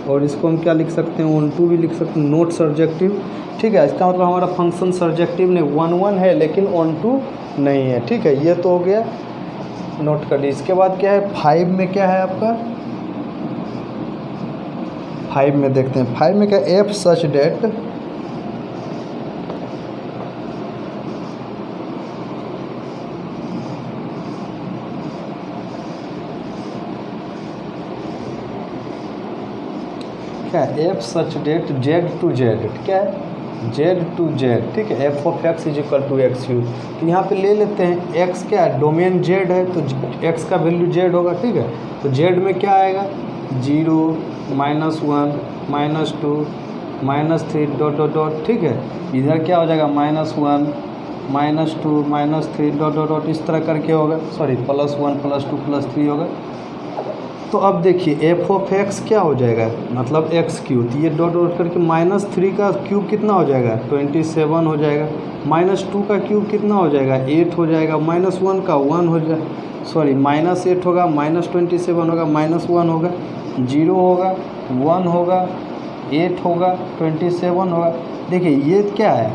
और इसको हम क्या लिख सकते हैं, ऑन टू भी लिख सकते हैं, नॉट सर्जेक्टिव, ठीक है। इसका मतलब हमारा फंक्शन सर्जेक्टिव नहीं 1 1 है लेकिन ऑन टू नहीं है, ठीक है। ये तो हो गया, नोट कर ली। इसके बाद क्या है 5 में, क्या है आपका 5 में देखते हैं, 5 में क्या, एफ सच डेट क्या है, f such that z to z, क्या है जेड टू जेड, ठीक है। F of x is equal to x u. तो यहाँ पे ले लेते हैं एक्स क्या है, डोमेन जेड है तो एक्स का वैल्यू जेड होगा, ठीक है। तो जेड में क्या आएगा 0 -1 -2 -3 डॉट डॉट डॉट, ठीक है। इधर क्या हो जाएगा -1 -2 -3 डॉट डॉट डॉट इस तरह करके होगा, सॉरी +1 +2 +3 होगा। तो अब देखिए एफ ऑफ एक्स क्या हो जाएगा, मतलब एक्स क्यूब, तो ये डॉट डॉट करके -3 का क्यूब कितना हो जाएगा 27 हो जाएगा, -2 का क्यूब कितना हो जाएगा 8 हो जाएगा, -1 का 1 हो जाए, सॉरी -8 होगा, -27 होगा, -1 होगा, 0 होगा, 1 होगा, 8 होगा, 27 होगा। देखिए ये क्या है,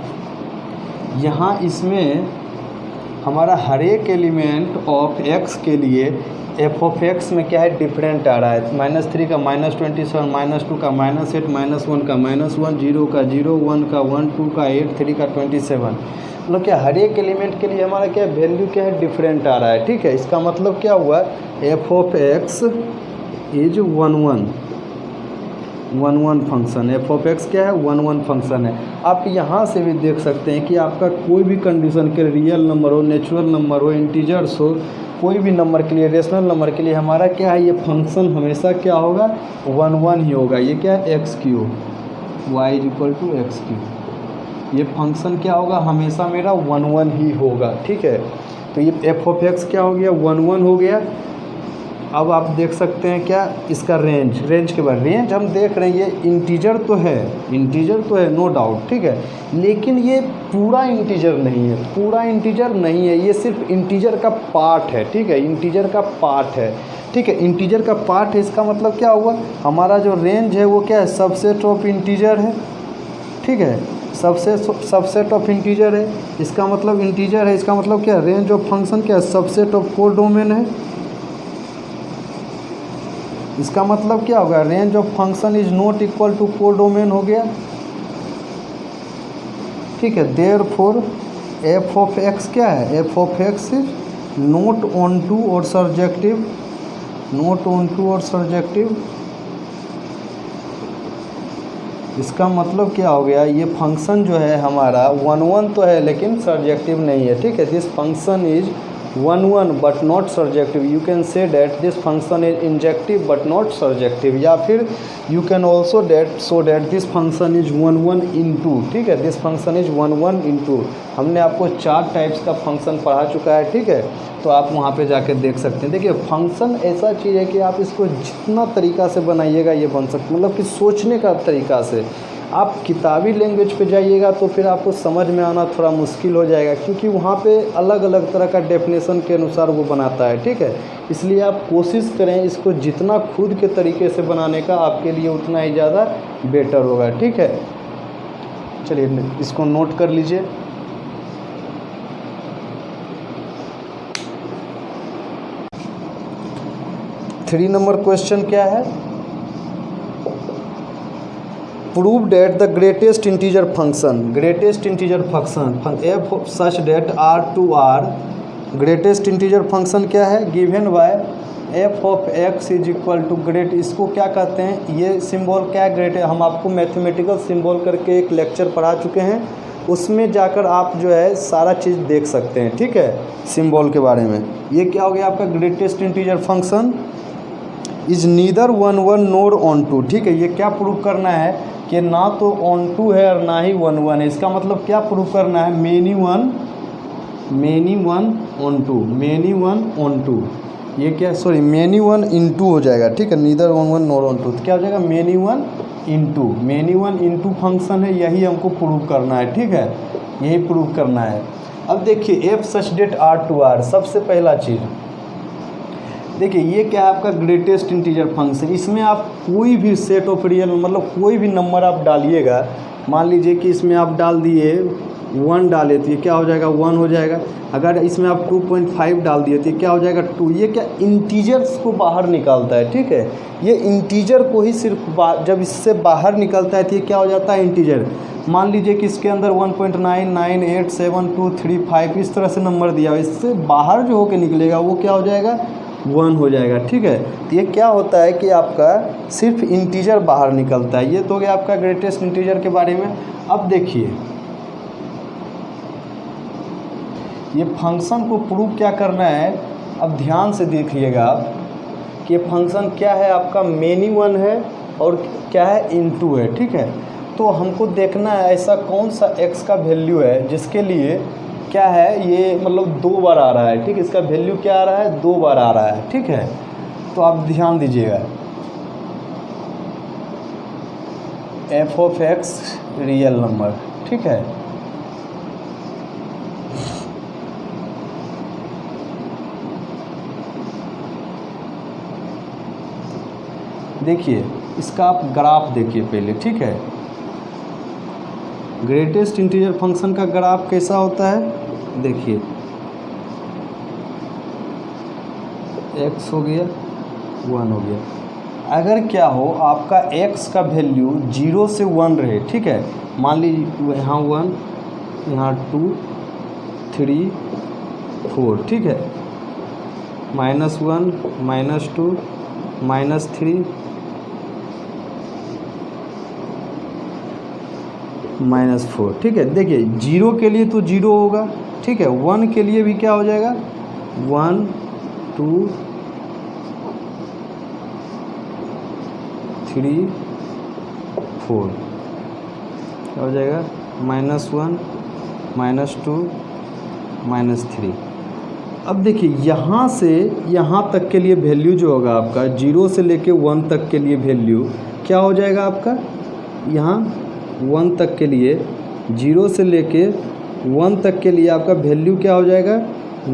यहाँ इसमें हमारा हर एक एलिमेंट ऑफ एक्स के लिए एफ ऑफ एक्स में क्या है डिफरेंट आ रहा है, -3 का -27, -2 का -8, -1 का -1, 0 का 0, 1 का 1, 2 का 8, 3 का 27। मतलब क्या हर एक एलिमेंट के लिए हमारा क्या वैल्यू क्या है डिफरेंट आ रहा है, ठीक है। इसका मतलब क्या हुआ, F of x is 1 1 function, f of x क्या है 1 1 फंक्शन है। आप यहाँ से भी देख सकते हैं कि आपका कोई भी कंडीशन के रियल नंबर हो, नेचुरल नंबर हो, इंटीजर्स हो, कोई भी नंबर के लिए, रेशनल नंबर के लिए हमारा क्या है, ये फंक्शन हमेशा क्या होगा 1 1 ही होगा। ये क्या है x cube, y is equal to x cube, ये फंक्शन क्या होगा हमेशा मेरा 1 1 ही होगा, ठीक है। तो ये एफ ऑफ एक्स क्या हो गया 1 1 हो गया। अब आप देख सकते हैं क्या इसका रेंज, रेंज के बाद रेंज हम देख रहे हैं ये इंटीजर तो है, इंटीजर तो है नो डाउट, ठीक है, लेकिन ये पूरा इंटीजर नहीं है, पूरा इंटीजर नहीं है, ये सिर्फ इंटीजर का पार्ट है, ठीक है, इंटीजर का पार्ट है, ठीक है, इंटीजर का पार्ट है। इसका मतलब क्या हुआ, हमारा जो रेंज है वो क्या है सबसेट ऑफ इंटीजर है, ठीक है, सबसेट ऑफ इंटीजर है। इसका मतलब इंटीजर है, इसका मतलब क्या रेंज ऑफ फंक्शन क्या है सबसेट ऑफ कोडोमेन है। इसका मतलब क्या होगा, range of function is not equal to codomain हो गया, ठीक है। देयरफॉर एफ ऑफ एक्स क्या है, f of x is not onto और सर्जेक्टिव, नॉट ऑन टू और सर्जेक्टिव। इसका मतलब क्या हो गया, ये फंक्शन जो है हमारा 1 1 तो है लेकिन सर्जेक्टिव नहीं है, ठीक है। This function is 1 but not surjective, you can say that this function is injective but not surjective, या फिर you can also that this function is 1 into, ठीक है, दिस फंक्शन इज 1 into। हमने आपको 4 टाइप्स का फंक्शन पढ़ा चुका है, ठीक है, तो आप वहाँ पे जाके देख सकते हैं। देखिए फंक्शन ऐसा चीज़ है कि आप इसको जितना तरीक़ा से बनाइएगा ये बन सकता, मतलब कि सोचने का तरीक़ा से। आप किताबी लैंग्वेज पे जाइएगा तो फिर आपको समझ में आना थोड़ा मुश्किल हो जाएगा, क्योंकि वहाँ पे अलग अलग तरह का डेफिनेशन के अनुसार वो बनाता है, ठीक है। इसलिए आप कोशिश करें इसको जितना खुद के तरीके से बनाने का, आपके लिए उतना ही ज़्यादा बेटर होगा, ठीक है। चलिए इसको नोट कर लीजिए। थ्री नंबर क्वेश्चन क्या है? Prove that the greatest integer function, greatest integer function f such that are to R, greatest integer function क्या है? Given by f of x is equal to great, इसको क्या कहते हैं? ये सिंबल क्या ग्रेट है? हम आपको मैथमेटिकल सिंबल करके एक लेक्चर पढ़ा चुके हैं, उसमें जाकर आप जो है सारा चीज़ देख सकते हैं, ठीक है, सिंबल के बारे में। ये क्या हो गया आपका greatest integer function is neither 1 nor onto, ठीक है। ये क्या प्रूव करना है कि ना तो ऑन टू है और ना ही 1 है। इसका मतलब क्या प्रूव करना है? Many one onto, many one onto, ये क्या, सॉरी मेनी वन इंटू हो जाएगा, ठीक है, नीदर 1 नोर ऑन टू, तो क्या हो जाएगा? मेनी वन इंटू फंक्शन है, यही हमको प्रूव करना है, ठीक है, यही प्रूव करना है। अब देखिए f such that are to R, सबसे पहला चीज़ देखिए ये क्या है आपका ग्रेटेस्ट इंटीजर फंक्शन। इसमें आप कोई भी सेट ऑफ रियल, मतलब कोई भी नंबर आप डालिएगा, मान लीजिए कि इसमें आप डाल दिए 1 डाले तो ये क्या हो जाएगा? 1 हो जाएगा। अगर इसमें आप 2.5 डाल दिए तो ये क्या हो जाएगा? 2। ये क्या इंटीजर्स को बाहर निकालता है, ठीक है, ये इंटीजर को ही सिर्फ जब इससे बाहर निकलता है तो ये क्या हो जाता है? इंटीजर। मान लीजिए कि इसके अंदर 1.9987235 इस तरह से नंबर दिया हुआ, इससे बाहर जो होकर निकलेगा वो क्या हो जाएगा? 1 हो जाएगा, ठीक है। तो ये क्या होता है कि आपका सिर्फ इंटीजर बाहर निकलता है। ये तो हो गया आपका ग्रेटेस्ट इंटीजर के बारे में। अब देखिए ये फंक्शन को प्रूव क्या करना है, अब ध्यान से देखिएगा आप कि फंक्शन क्या है आपका? मेनी वन है और क्या है? इनटू है, ठीक है। तो हमको देखना है ऐसा कौन सा x का वैल्यू है जिसके लिए क्या है, ये मतलब 2 बार आ रहा है, ठीक है, इसका वैल्यू क्या आ रहा है? 2 बार आ रहा है, ठीक है। तो आप ध्यान दीजिएगा, F of x real number, ठीक है, देखिए इसका आप ग्राफ देखिए पहले, ठीक है। ग्रेटेस्ट इंटीजर फंक्शन का ग्राफ कैसा होता है? देखिए x हो गया, 1 हो गया। अगर क्या हो आपका x का वैल्यू 0 से 1 रहे, ठीक है, मान लीजिए यहाँ 1, यहाँ 2, 3, 4, ठीक है, -1, -2, -3, -4, ठीक है। देखिए 0 के लिए तो 0 होगा, ठीक है, 1 के लिए भी क्या हो जाएगा? 1, 2, 3, 4 क्या हो जाएगा? -1, -2, -3। अब देखिए यहाँ से यहाँ तक के लिए वैल्यू जो होगा आपका 0 से लेके 1 तक के लिए वैल्यू क्या हो जाएगा आपका? यहाँ 1 तक के लिए 0 से लेके 1 तक के लिए आपका वैल्यू क्या हो जाएगा?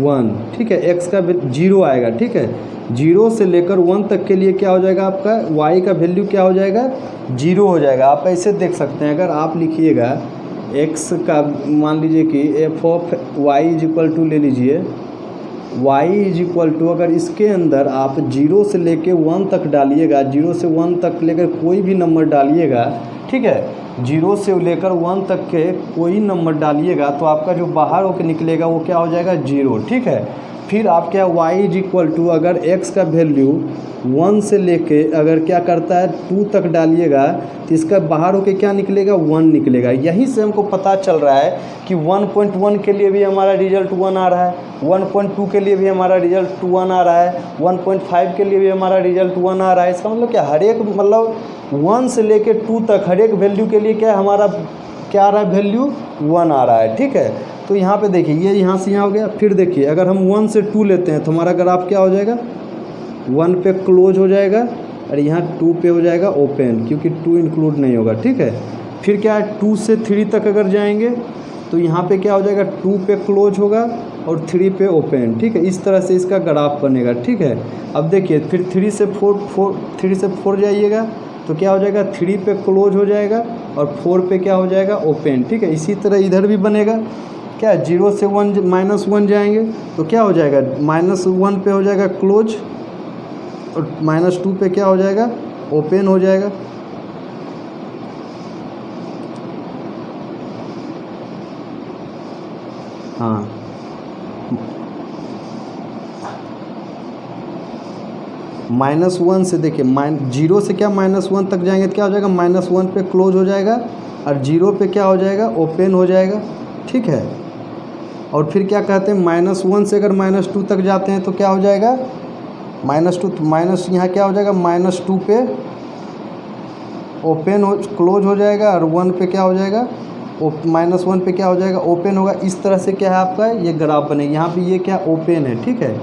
1, ठीक है, x का 0 आएगा, ठीक है। 0 से लेकर 1 तक के लिए क्या हो जाएगा आपका? y का वैल्यू क्या हो जाएगा? 0 हो जाएगा। आप ऐसे देख सकते हैं, अगर आप लिखिएगा x का, मान लीजिए कि f of y is equal to ले लीजिए, y इज इक्वल टू, अगर इसके अंदर आप 0 से लेके 1 तक डालिएगा, 0 से 1 तक लेकर कोई भी नंबर डालिएगा, ठीक है, 0 से लेकर 1 तक के कोई नंबर डालिएगा तो आपका जो बाहर होकर निकलेगा वो क्या हो जाएगा? 0, ठीक है। फिर आप क्या y इज इक्वल टू अगर x का वैल्यू 1 से लेके अगर क्या करता है 2 तक डालिएगा तो इसका बाहर होके क्या निकलेगा 1 निकलेगा। यहीं से हमको पता चल रहा है कि 1.1 के लिए भी हमारा रिजल्ट 1 आ रहा है, 1.2 के लिए भी हमारा रिजल्ट 1 आ रहा है, 1.5 के लिए भी हमारा रिजल्ट 1 आ रहा है। इसका मतलब क्या हर एक मतलब 1 से लेके 2 तक हर एक वैल्यू के लिए क्या हमारा क्या आ रहा है वैल्यू 1 आ रहा है। ठीक है, तो यहाँ पे देखिए ये यहाँ से यहाँ हो गया। फिर देखिए अगर हम 1 से 2 लेते हैं तो हमारा ग्राफ क्या हो जाएगा 1 पे क्लोज हो जाएगा और यहाँ 2 पे हो जाएगा ओपन, क्योंकि 2 इंक्लूड नहीं होगा। ठीक है, फिर क्या है 2 से 3 तक अगर जाएंगे तो यहाँ पे क्या हो जाएगा 2 पे क्लोज होगा और 3 पे ओपन। ठीक है, इस तरह से इसका ग्राफ बनेगा। ठीक है, अब देखिए फिर 3 से 4 जाइएगा तो क्या हो जाएगा 3 पे क्लोज हो जाएगा और 4 पे क्या हो जाएगा ओपन। ठीक है, इसी तरह इधर भी बनेगा। क्या 0 से 1 -1 जाएंगे तो क्या हो जाएगा -1 पे हो जाएगा क्लोज और -2 पे क्या हो जाएगा ओपन हो जाएगा। हाँ, -1 से देखिए 0 से क्या -1 तक जाएंगे तो क्या हो जाएगा -1 पे क्लोज हो जाएगा और 0 पे क्या हो जाएगा ओपन हो जाएगा। ठीक है, और फिर क्या कहते हैं -1 से अगर -2 तक जाते हैं तो क्या हो जाएगा -2 माइनस यहाँ क्या हो जाएगा -2 पे ओपन हो क्लोज हो जाएगा और 1 पे क्या हो जाएगा -1 पे क्या हो जाएगा ओपन होगा। इस तरह से क्या है आपका ये ग्राफ बनेगा। यहाँ पे ये क्या ओपन है। ठीक है,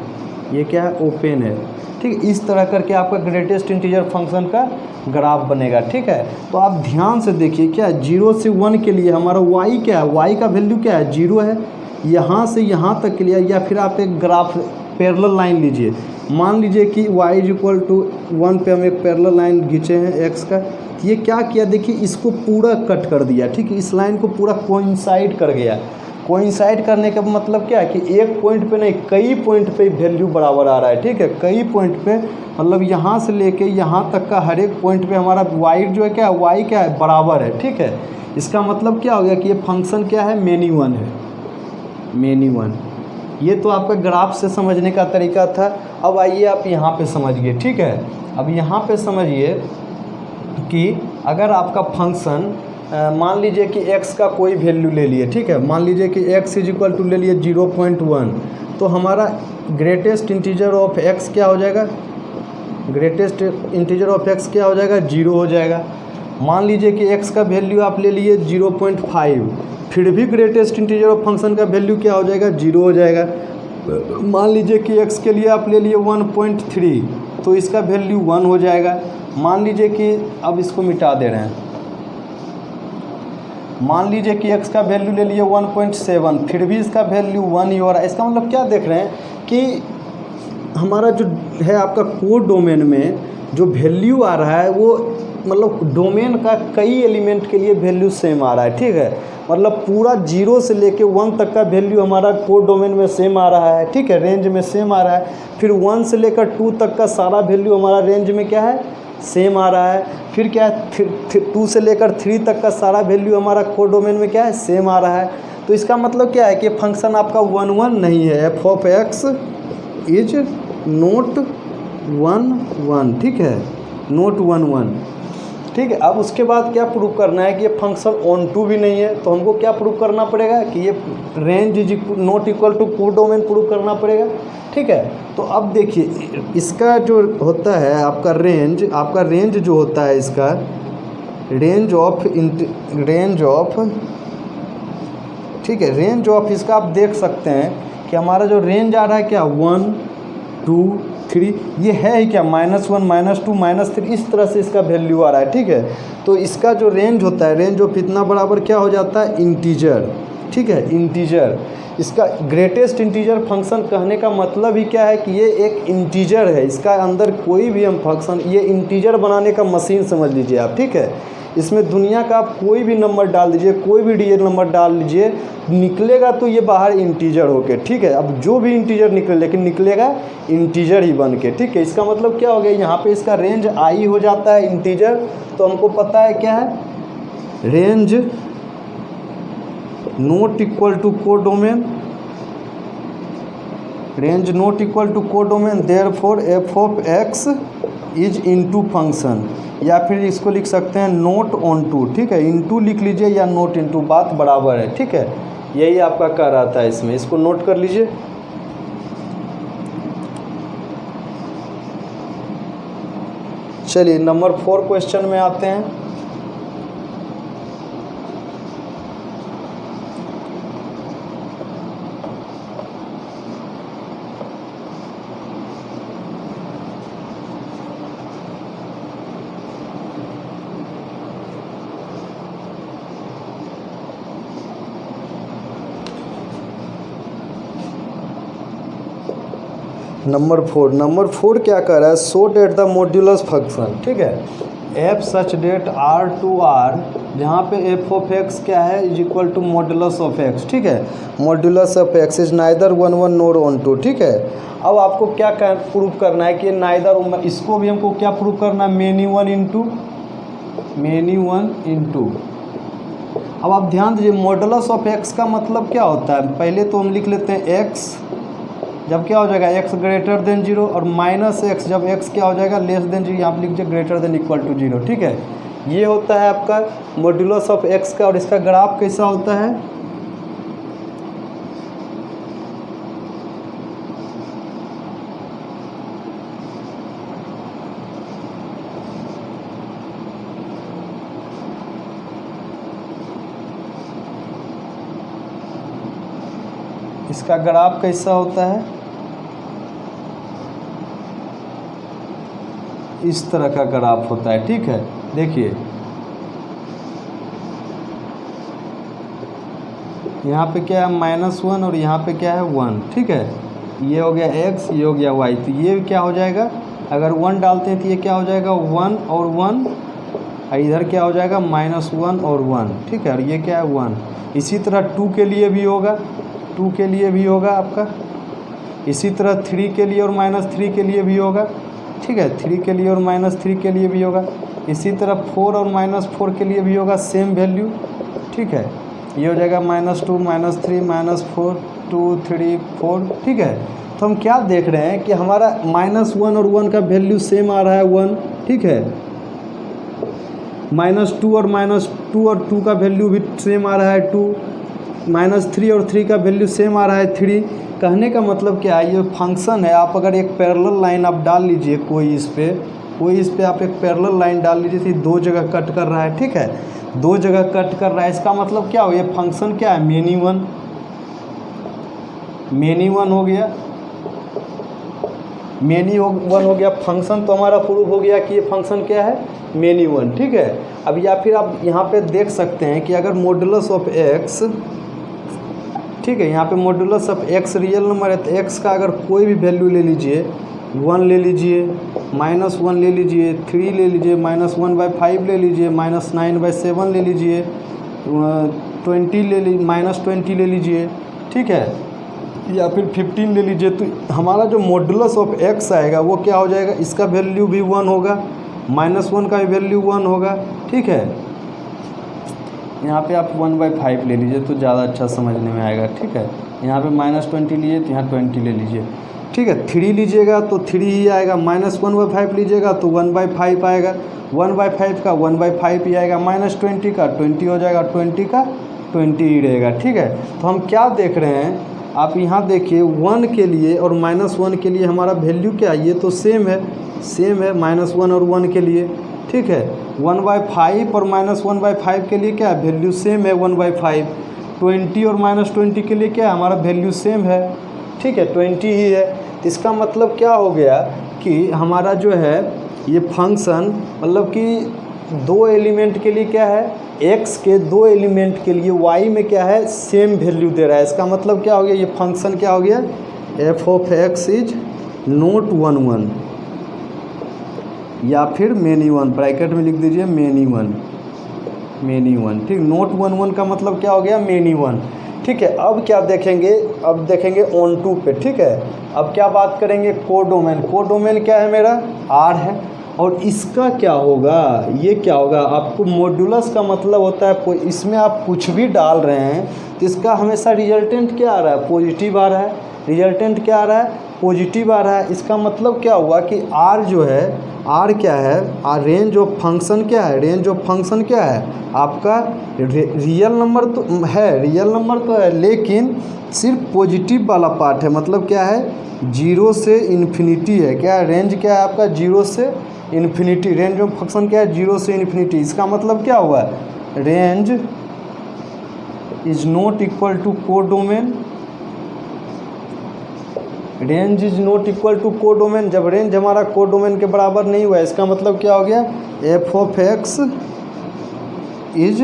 ये क्या है ओपन है। ठीक, इस तरह करके आपका ग्रेटेस्ट इंटीजर फंक्शन का ग्राफ बनेगा। ठीक है, तो आप ध्यान से देखिए क्या 0 से 1 के लिए हमारा y क्या है, y का वैल्यू क्या है 0 है। यहाँ से यहाँ तक के लिए या फिर आप एक ग्राफ पैरेलल लाइन लीजिए। मान लीजिए कि y इज इक्वल टू 1 पे हम एक पैरेलल लाइन खींचे हैं x का। ये क्या किया देखिए इसको पूरा कट कर दिया। ठीक है, इस लाइन को पूरा कोइंसाइड कर गया। कोइंसाइड करने का मतलब क्या है कि एक पॉइंट पे नहीं कई पॉइंट पे वैल्यू बराबर आ रहा है। ठीक है, कई पॉइंट पे मतलब यहाँ से लेके यहाँ तक का हर एक पॉइंट पे हमारा y जो है क्या y क्या है बराबर है। ठीक है, इसका मतलब क्या हो गया कि ये फंक्शन क्या है मेनी वन है, मेनी वन। ये तो आपका ग्राफ से समझने का तरीका था। अब आइए आप यहाँ पे समझिए। ठीक है, अब यहाँ पे समझिए कि अगर आपका फंक्शन मान लीजिए कि x का कोई वैल्यू ले लिए। ठीक है, मान लीजिए कि x इज इक्वल टू ले लिए 0.1 तो हमारा ग्रेटेस्ट इंटीजर ऑफ x क्या हो जाएगा ग्रेटेस्ट इंटीजर ऑफ x क्या हो जाएगा 0 हो जाएगा। मान लीजिए कि x का वैल्यू आप ले लिए 0.5 फिर भी ग्रेटेस्ट इंटीजर ऑफ फंक्शन का वैल्यू क्या हो जाएगा 0 हो जाएगा। मान लीजिए कि x के लिए आप ले लिए 1.3 तो इसका वैल्यू 1 हो जाएगा। मान लीजिए कि अब इसको मिटा दे रहे हैं। मान लीजिए कि x का वैल्यू ले लिए 1.7 फिर भी इसका वैल्यू 1 ही हो रहा है। इसका मतलब क्या देख रहे हैं कि हमारा जो है आपका कोड डोमेन में जो वैल्यू आ रहा है वो मतलब डोमेन का कई एलिमेंट के लिए वैल्यू सेम आ रहा है। ठीक है, मतलब पूरा 0 से लेके 1 तक का वैल्यू हमारा कोड डोमेन में सेम आ रहा है। ठीक है, रेंज में सेम आ रहा है। फिर 1 से लेकर 2 तक का सारा वैल्यू हमारा रेंज में क्या है सेम आ रहा है। फिर क्या है फिर 2 से लेकर 3 तक का सारा वैल्यू हमारा कोड डोमेन में क्या है सेम आ रहा है। तो इसका मतलब क्या है कि फंक्शन आपका 1 1 नहीं है, f of x is note 1 1। ठीक है, नोट 1 1। ठीक है, अब उसके बाद क्या प्रूव करना है कि ये फंक्शन ऑन टू भी नहीं है। तो हमको क्या प्रूव करना पड़ेगा कि ये range is not equal to codomain prove करना पड़ेगा। ठीक है, तो अब देखिए इसका जो होता है आपका रेंज जो होता है इसका रेंज ऑफ ठीक है रेंज ऑफ इसका आप देख सकते हैं कि हमारा जो रेंज आ रहा है क्या 1 2 3 ये है ही क्या -1 -2 -3 इस तरह से इसका वैल्यू आ रहा है। ठीक है, तो इसका जो रेंज होता है रेंज ऑफ इतना बराबर क्या हो जाता है इंटीजर। ठीक है, इंटीजर इसका ग्रेटेस्ट इंटीजर फंक्शन कहने का मतलब ही क्या है कि ये एक इंटीजर है। इसका अंदर कोई भी हम फंक्शन ये इंटीजर बनाने का मशीन समझ लीजिए आप। ठीक है, इसमें दुनिया का आप कोई भी नंबर डाल दीजिए, कोई भी रियल नंबर डाल लीजिए, निकलेगा तो ये बाहर इंटीजर होके। ठीक है, अब जो भी इंटीजर निकले लेकिन निकलेगा इंटीजर ही बन के। ठीक है, इसका मतलब क्या हो गया यहाँ पे इसका रेंज आई हो जाता है इंटीजर। तो हमको पता है क्या है range not equal to codomain range not equal to codomain, therefore f of x is into function, या फिर इसको लिख सकते हैं नोट ऑन टू, ठीक है, इनटू लिख लीजिए या नोट इनटू, बात बराबर है, ठीक है, यही आपका कह रहा था इसमें, इसको नोट कर लीजिए। चलिए नंबर 4 क्वेश्चन में आते हैं। नंबर 4 क्या कर रहा है, so that the modulus function, ठीक है, f such that are to R, जहाँ पे एफ ऑफ एक्स क्या है is equal to modulus of x, ठीक है, modulus of x is neither 1 1 nor onto, ठीक है। अब आपको क्या प्रूव करना है कि नाइदर, इसको भी हमको क्या प्रूव करना है, मेनी वन इंटू। अब आप ध्यान दीजिए, मॉड्यूलस ऑफ एक्स का मतलब क्या होता है, पहले तो हम लिख लेते हैं एक्स जब क्या हो जाएगा x ग्रेटर देन 0, और माइनस एक्स जब x क्या हो जाएगा लेस देन 0, यहाँ पर लिख लीजिए ग्रेटर देन इक्वल टू 0, ठीक है। ये होता है आपका मॉड्यूलस ऑफ x का, और इसका ग्राफ कैसा होता है, इसका ग्राफ कैसा होता है, इस तरह का ग्राफ होता है, ठीक है। देखिए यहाँ पे क्या है -1 और यहाँ पे क्या है 1, ठीक है, ये हो गया x, ये हो गया y, तो ये क्या हो जाएगा, अगर 1 डालते हैं तो ये क्या हो जाएगा 1 और 1, और इधर क्या हो जाएगा -1 और 1, ठीक है, और ये क्या है 1। इसी तरह 2 के लिए भी होगा, 2 के लिए भी होगा आपका, इसी तरह 3 के लिए और -3 के लिए भी होगा, ठीक है, 3 के लिए और -3 के लिए भी होगा, इसी तरह 4 और -4 के लिए भी होगा सेम वैल्यू, ठीक है, ये हो जाएगा -2 -3 -4 2 3 4, ठीक है। तो हम क्या देख रहे हैं कि हमारा -1 और 1 का वैल्यू सेम आ रहा है 1, ठीक है, -2 और 2 का वैल्यू भी सेम आ रहा है 2, -3 और 3 का वैल्यू सेम आ रहा है 3। कहने का मतलब क्या है, ये फंक्शन है, आप अगर एक पैरेलल लाइन आप डाल लीजिए कोई इस पे आप एक पैरेलल लाइन डाल लीजिए तो 2 जगह कट कर रहा है, ठीक है, 2 जगह कट कर रहा है, इसका मतलब क्या हो, ये फंक्शन क्या है, मेनी वन हो गया, वन हो गया फंक्शन, तो हमारा प्रूफ हो गया कि ये फंक्शन क्या है, मेनी वन, ठीक है। अब या फिर आप यहाँ पे देख सकते हैं कि अगर मॉड्यूलस ऑफ एक्स, ठीक है, यहाँ पे modulus of x real number है, तो एक्स का अगर कोई भी वैल्यू ले लीजिए, 1 ले लीजिए, -1 ले लीजिए, 3 ले लीजिए, -1/5 ले लीजिए, -9/7 ले लीजिए, 20 ले लीजिए, -20 ले लीजिए, ठीक है, या फिर 15 ले लीजिए, तो हमारा जो मॉड्यूलस ऑफ एक्स आएगा वो क्या हो जाएगा, इसका वैल्यू भी 1 होगा, -1 का भी वैल्यू 1 होगा, ठीक है। यहाँ पे आप 1/5 ले लीजिए तो ज़्यादा अच्छा समझने में आएगा, ठीक है, यहाँ पे -20 लीजिए तो यहाँ 20 ले लीजिए, ठीक है। 3 लीजिएगा तो 3 ही आएगा, -1/5 लीजिएगा तो 1/5 आएगा, 1/5 का 1/5 ही आएगा, -20 का 20 हो जाएगा, 20 का 20 ही रहेगा, ठीक है। तो हम क्या देख रहे हैं, आप यहाँ देखिए 1 के लिए और -1 के लिए हमारा वैल्यू क्या है, ये तो सेम है -1 और 1 के लिए, ठीक है। 1/5 और -1/5 के लिए क्या है, वैल्यू सेम है 1/5, 20 और -20 के लिए क्या है, हमारा वैल्यू सेम है, ठीक है, 20 ही है। तो इसका मतलब क्या हो गया कि हमारा जो है ये फंक्शन, मतलब कि 2 एलिमेंट के लिए क्या है, x के 2 एलिमेंट के लिए y में क्या है, सेम वैल्यू दे रहा है। इसका मतलब क्या हो गया, ये फंक्शन क्या हो गया, f of x is not 1 1, या फिर मेनी वन, ब्रैकेट में लिख दीजिए मेनी वन, ठीक, नोट 1 1 का मतलब क्या हो गया, मेनी वन, ठीक है। अब क्या देखेंगे, अब देखेंगे ऑन टू पे, ठीक है। अब क्या बात करेंगे, कोडोमेन क्या है मेरा, R है, और इसका क्या होगा, ये क्या होगा, आपको मॉड्यूलस का मतलब होता है इसमें आप कुछ भी डाल रहे हैं तो इसका हमेशा रिजल्टेंट क्या आ रहा है, पॉजिटिव आ रहा है, रिजल्टेंट क्या आ रहा है, पॉजिटिव आ रहा है। इसका मतलब क्या हुआ कि आर जो है, आर क्या है, आर रेंज ऑफ फंक्शन क्या है, रेंज ऑफ फंक्शन क्या है आपका, रियल नंबर तो है, रियल नंबर तो है, लेकिन सिर्फ पॉजिटिव वाला पार्ट है। मतलब क्या है, जीरो से इन्फिनिटी है। क्या है रेंज, क्या है आपका, जीरो से इन्फिनिटी। रेंज ऑफ फंक्शन क्या है, जीरो से इन्फिनिटी। इसका मतलब क्या हुआ, range is not equal to codomain, range is not equal to codomain. जब रेंज हमारा कोडोमेन के बराबर नहीं हुआ, इसका मतलब क्या हो गया, f of x is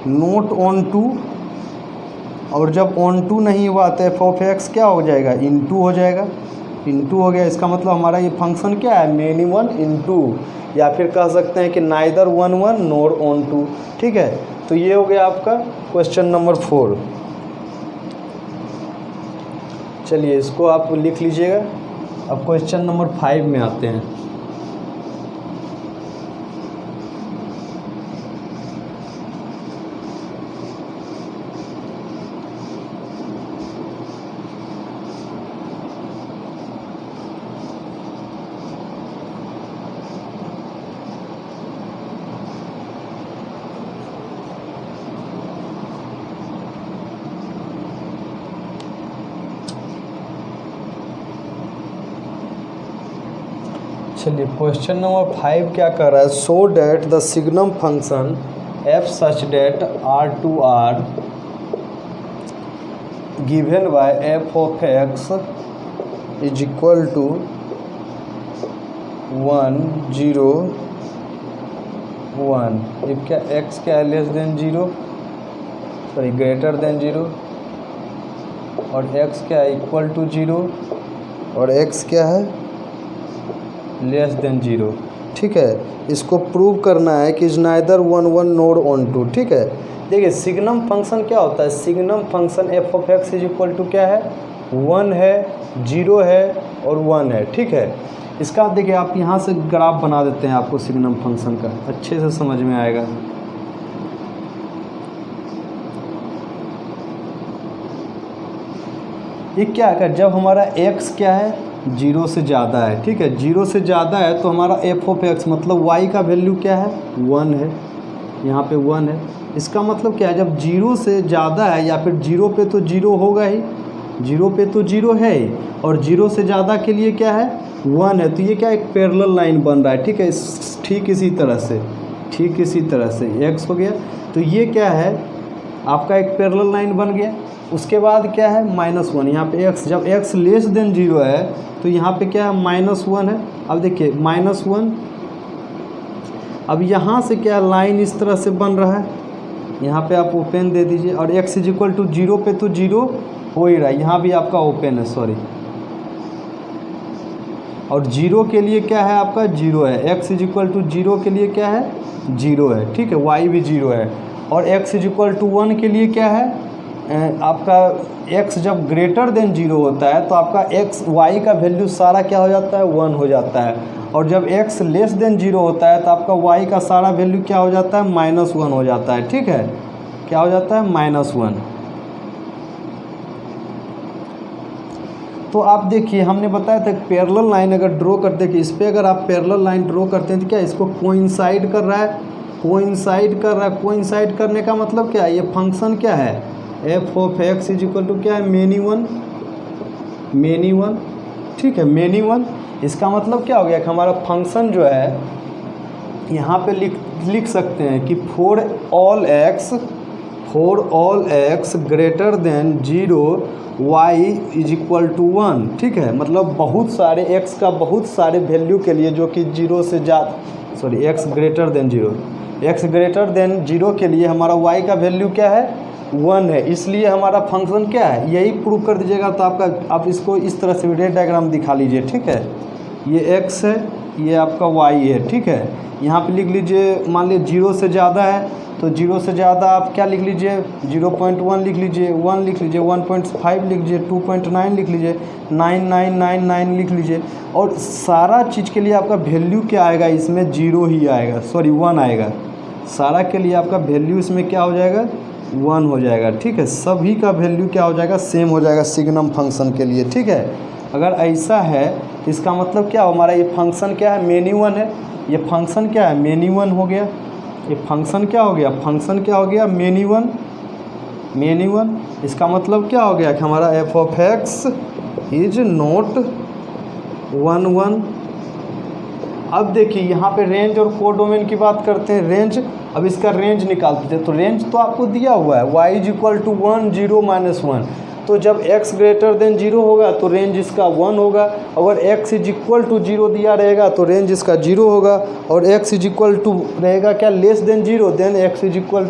not onto, और जब ऑन टू नहीं हुआ तो एफ ऑफ एक्स क्या हो जाएगा, इनटू हो जाएगा, इनटू हो गया। इसका मतलब हमारा ये फंक्शन क्या है, मेनी वन इनटू, या फिर कह सकते हैं कि neither one one nor onto. ठीक है, तो ये हो गया आपका क्वेश्चन नंबर 4। चलिए इसको आप लिख लीजिएगा। अब क्वेश्चन नंबर 5 में आते हैं। चलिए क्वेश्चन नंबर 5 क्या कर रहा है, so that the signum function f such that R to R given by f of x is equal to 1 0 1। If क्या एक्स क्या है, less than 0, sorry greater than 0, और एक्स क्या है, इक्वल टू 0, और एक्स क्या है, लेस देन 0। ठीक है, इसको प्रूव करना है कि is neither one one nor onto. ठीक है, देखिए सिग्नम फंक्शन क्या होता है, signum function f of x is equal to क्या है, 1 है, 0 है और 1 है। ठीक है, इसका देखिए आप यहाँ से ग्राफ बना देते हैं, आपको सिग्नम फंक्शन का अच्छे से समझ में आएगा। ये क्या है, जब हमारा x क्या है, 0 से ज़्यादा है। ठीक है, 0 से ज़्यादा है तो हमारा एफ ऑफ एक्स मतलब y का वैल्यू क्या है, 1 है, यहाँ पे 1 है। इसका मतलब क्या है, जब 0 से ज़्यादा है या फिर 0 पे तो 0 होगा ही, 0 पे तो 0 है ही, और 0 से ज़्यादा के लिए क्या है, 1 है। तो ये क्या एक पैरेलल लाइन बन रहा है। ठीक है, ठीक इसी तरह से, ठीक इसी तरह से x हो गया, तो ये क्या है आपका एक पैरेलल लाइन बन गया। उसके बाद क्या है, -1, यहाँ पे x, जब x लेस देन 0 है तो यहाँ पे क्या है, -1 है। अब देखिए -1, अब यहाँ से क्या लाइन इस तरह से बन रहा है, यहाँ पे आप ओपन दे दीजिए, और x इज इक्वल टू 0 पे तो 0 हो ही रहा है, यहाँ भी आपका ओपन है, सॉरी, और 0 के लिए क्या है आपका 0 है, x इज इक्वल टू 0 के लिए क्या है 0 है। ठीक है, y भी 0 है, और x इज इक्वल टू 1 के लिए क्या है आपका x जब ग्रेटर देन 0 होता है तो आपका x y का वैल्यू सारा क्या हो जाता है, 1 हो जाता है, और जब x लेस देन 0 होता है तो आपका y का सारा वैल्यू क्या हो जाता है, -1 हो जाता है। ठीक है, क्या हो जाता है, -1। तो आप देखिए हमने बताया था पैरेलल लाइन अगर ड्रॉ करते कि इस पर अगर आप पैरेलल लाइन ड्रॉ करते हैं तो क्या इसको कोइंसाइड कर रहा है, कोइंसाइड कर रहा है। कोइंसाइड करने का मतलब क्या है, ये फंक्शन क्या है, f of x is equal to क्या है, मेनी वन, मेनी वन। ठीक है, मेनी वन। इसका मतलब क्या हो गया कि हमारा फंक्शन जो है यहाँ पे लिख सकते हैं कि for all x greater than 0 y is equal to 1। ठीक है, मतलब बहुत सारे x का बहुत सारे वैल्यू के लिए जो कि 0 से ज़्यादा, sorry x greater than 0, x greater than 0 के लिए हमारा y का वैल्यू क्या है, 1 है। इसलिए हमारा फंक्शन क्या है, यही प्रूव कर दीजिएगा। तो आपका आप इसको इस तरह से रेड डायग्राम दिखा लीजिए। ठीक है, ये x है, ये आपका y है। ठीक है, यहाँ पे लिख लीजिए, मान लीजिए 0 से ज़्यादा है तो 0 से ज़्यादा आप क्या लिख लीजिए, 0.1 लिख लीजिए, 1 लिख लीजिए, 1.5 लिख लीजिए, 2.9 लिख लीजिए, 9999 लिख लीजिए, और सारा चीज़ के लिए आपका वैल्यू क्या आएगा, इसमें 0 ही आएगा, सॉरी 1 आएगा। सारा के लिए आपका वैल्यू इसमें क्या हो जाएगा, 1 हो जाएगा, ठीक है। सभी का वैल्यू क्या हो जाएगा, सेम हो जाएगा सिग्नम फंक्शन के लिए, ठीक है। अगर ऐसा है तो इसका मतलब क्या, हमारा ये फंक्शन क्या है, मेनी वन है। ये फंक्शन क्या है, मेनी वन हो गया। ये फंक्शन क्या हो गया, फंक्शन क्या हो गया, मेनी वन, मेनी वन। इसका मतलब क्या हो गया कि हमारा F of x is not 1 1। अब देखिए यहाँ पे रेंज और कोडोमेन की बात करते हैं। रेंज, अब इसका रेंज निकालते थे, तो रेंज तो आपको दिया हुआ है y इज इक्वल टू 1 0 -1। तो जब x ग्रेटर देन 0 होगा तो रेंज इसका 1 होगा। अगर x इज इक्वल टू 0 दिया रहेगा तो रेंज इसका 0 होगा। और x इज इक्वल टू रहेगा क्या, less than 0, then x is equal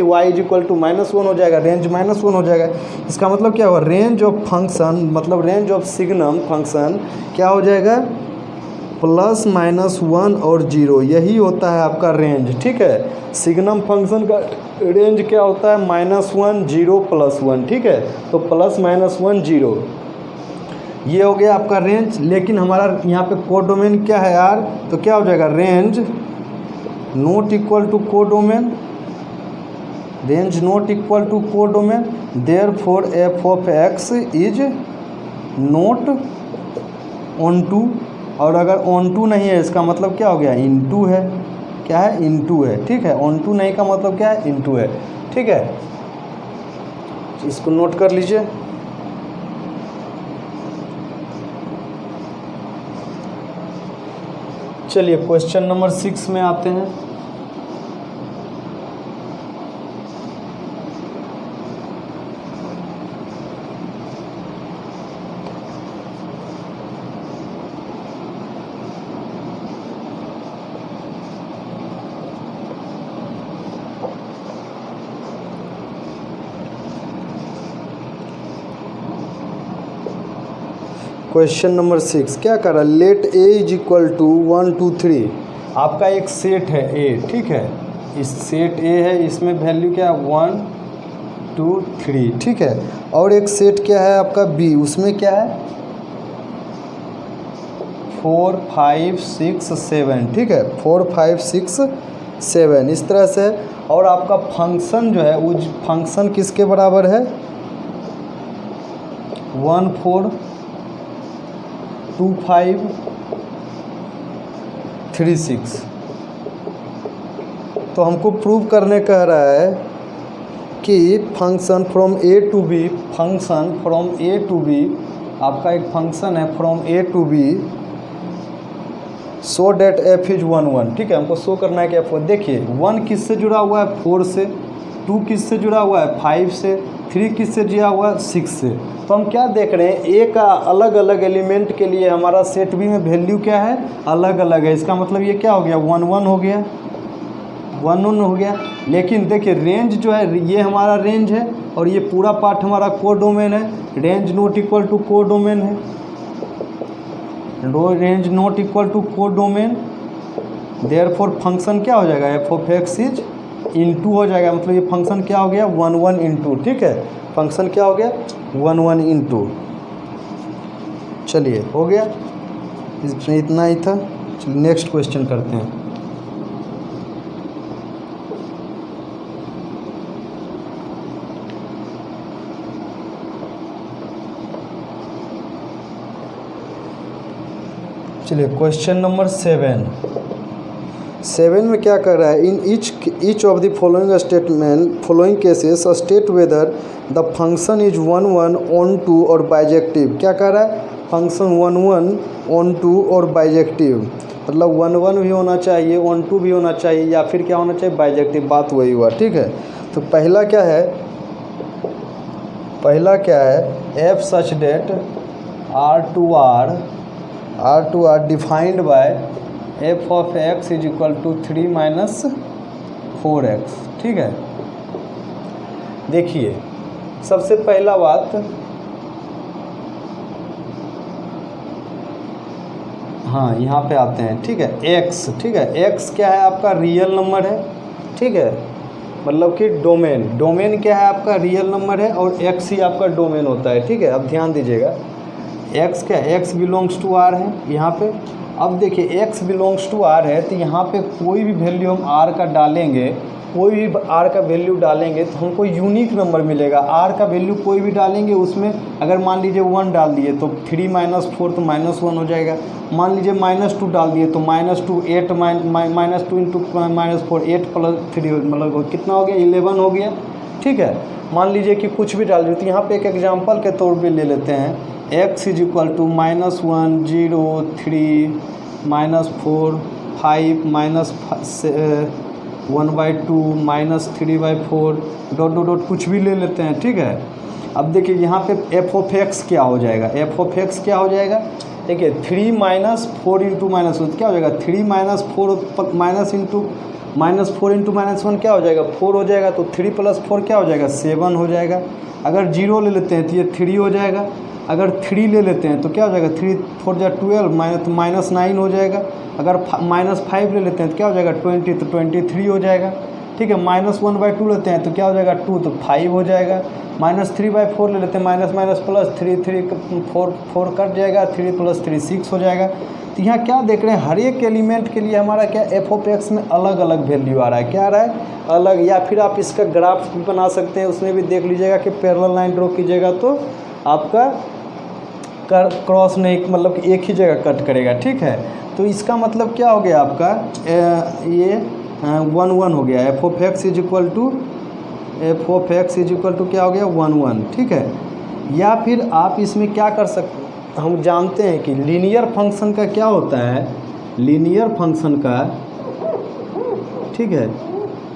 y is equal to -1 हो जाएगा, रेंज -1 हो जाएगा। इसका मतलब क्या होगा, रेंज ऑफ फंक्शन मतलब रेंज ऑफ सिग्नम फंक्शन क्या हो जाएगा, +-1 और 0, यही होता है आपका रेंज, ठीक है। सिग्नम फंक्शन का रेंज क्या होता है, -1 0 +1, ठीक है। तो +-1 0 ये हो गया आपका रेंज। लेकिन हमारा यहाँ पे कोडोमेन क्या है यार, तो क्या हो जाएगा, range not equal to codomain, range not equal to codomain, therefore f of x is not onto. और अगर ऑन टू नहीं है इसका मतलब क्या हो गया, इनटू है, क्या है, इनटू है, ठीक है। ऑन टू नहीं का मतलब क्या है, इनटू है, ठीक है। इसको नोट कर लीजिए। चलिए क्वेश्चन नंबर 6 में आते हैं। क्वेश्चन नंबर 6 क्या कर रहा है, let A is equal to 1 2 3। आपका एक सेट है ए, ठीक है। इस सेट ए है, इसमें वैल्यू क्या है, 1 2 3, ठीक है। और एक सेट क्या है आपका बी, उसमें क्या है 4 5 6 7, ठीक है, 4 5 6 7 इस तरह से। और आपका फंक्शन जो है वो फंक्शन किसके बराबर है, 1 4 2 5 3 6। तो हमको प्रूव करने कह रहा है कि function from A to B, function from A to B, आपका एक फंक्शन है from A to B, so that f is 1 1, ठीक है। हमको शो करना है कि एफ, देखिए 1 किससे जुड़ा हुआ है, 4 से, 2 किससे जुड़ा हुआ है, 5 से, 3 किससे जुड़ा हुआ है, 6 से। तो हम क्या देख रहे हैं, ए का अलग अलग एलिमेंट के लिए हमारा सेट बी में वैल्यू क्या है, अलग अलग है। इसका मतलब ये क्या हो गया, 1 1 हो गया, 1 1 हो गया। लेकिन देखिए रेंज जो है ये हमारा रेंज है और ये पूरा पार्ट हमारा कोडोमेन है। Range not equal to codomain है, range not equal to codomain, therefore function क्या हो जाएगा, f of x is into हो जाएगा। मतलब ये फंक्शन क्या हो गया, 1 1 इनटू, ठीक है। फंक्शन क्या हो गया, 1 1 इनटू। चलिए हो गया, इसमें इतना ही था। चलिए नेक्स्ट क्वेश्चन करते हैं। चलिए क्वेश्चन नंबर 7 में क्या कर रहा है, in each of the following cases state whether the function is 1 1 onto और बाइजेक्टिव। क्या कर रहा है, फंक्शन 1 1 ऑन टू और बाइजेक्टिव, मतलब 1 1 भी होना चाहिए, ऑन टू भी होना चाहिए, या फिर क्या होना चाहिए, बाइजेक्टिव। बात वही हुआ, ठीक है। तो पहला क्या है, f such that R to R defined by f of x is equal to 3 - 4x, ठीक है। देखिए सबसे पहला बात, हाँ यहाँ पे आते हैं, ठीक है। x, ठीक है, x क्या है आपका रियल नंबर है, ठीक है। मतलब कि डोमेन क्या है आपका, रियल नंबर है, और x ही आपका डोमेन होता है, ठीक है। अब ध्यान दीजिएगा, x क्या, x बिलोंग्स टू R है यहाँ पे। अब देखिए x बिलोंग्स टू R है तो यहाँ पे कोई भी वैल्यू हम R का डालेंगे कोई भी r का वैल्यू डालेंगे तो हमको यूनिक नंबर मिलेगा। r का वैल्यू कोई भी डालेंगे उसमें, अगर मान लीजिए 1 डाल दिए तो 3 - 4 तो -1 हो जाएगा। मान लीजिए -2 डाल दिए तो -2 8 -2 इंटू -4 8 + 3 मतलब कितना हो गया 11 हो गया। ठीक है, मान लीजिए कि कुछ भी डाल दिए तो यहाँ पे एक एग्जांपल के तौर पे ले लेते हैं x = -1 0 3 -4 5 -1/2 -3/4 डॉट कुछ भी ले लेते हैं। ठीक है, अब देखिए यहाँ पे f(x) क्या हो जाएगा, f(x) क्या हो जाएगा, देखिए 3 - 4 इंटू -1 क्या हो जाएगा, 3 - 4 माइनस इंटू -4 इंटू -1 क्या हो जाएगा 4 हो जाएगा। तो 3 + 4 क्या हो जाएगा 7 हो जाएगा। अगर 0 ले लेते हैं तो ये 3 हो जाएगा। अगर 3 ले लेते हैं तो क्या हो जाएगा 3 × 4 = 12 तो -9 हो जाएगा। अगर -5 ले लेते हैं तो क्या हो जाएगा 20 तो 23 हो जाएगा। ठीक है, -1/2 लेते हैं तो क्या हो जाएगा 2 तो 5 हो जाएगा। -3/4 ले लेते हैं माइनस प्लस 3 4 कट जाएगा, 3 + 3 6 हो जाएगा। तो यहाँ क्या देख रहे हैं, हर एक एलिमेंट के लिए हमारा क्या f(x) में अलग अलग वैल्यू आ रहा है। क्या आ रहा है अलग, या फिर आप इसका ग्राफ भी बना सकते हैं, उसमें भी देख लीजिएगा कि पैरेलल लाइन ड्रॉ कीजिएगा तो आपका क्रॉस नहीं मतलब कि एक ही जगह कट करेगा। ठीक है, तो इसका मतलब क्या हो गया आपका ये 1 हो गया, f(x) = क्या हो गया 1 ठीक है, या फिर आप इसमें क्या कर सकते हैं, हम जानते हैं कि लीनियर फंक्शन का क्या होता है, लीनियर फंक्शन का, ठीक है,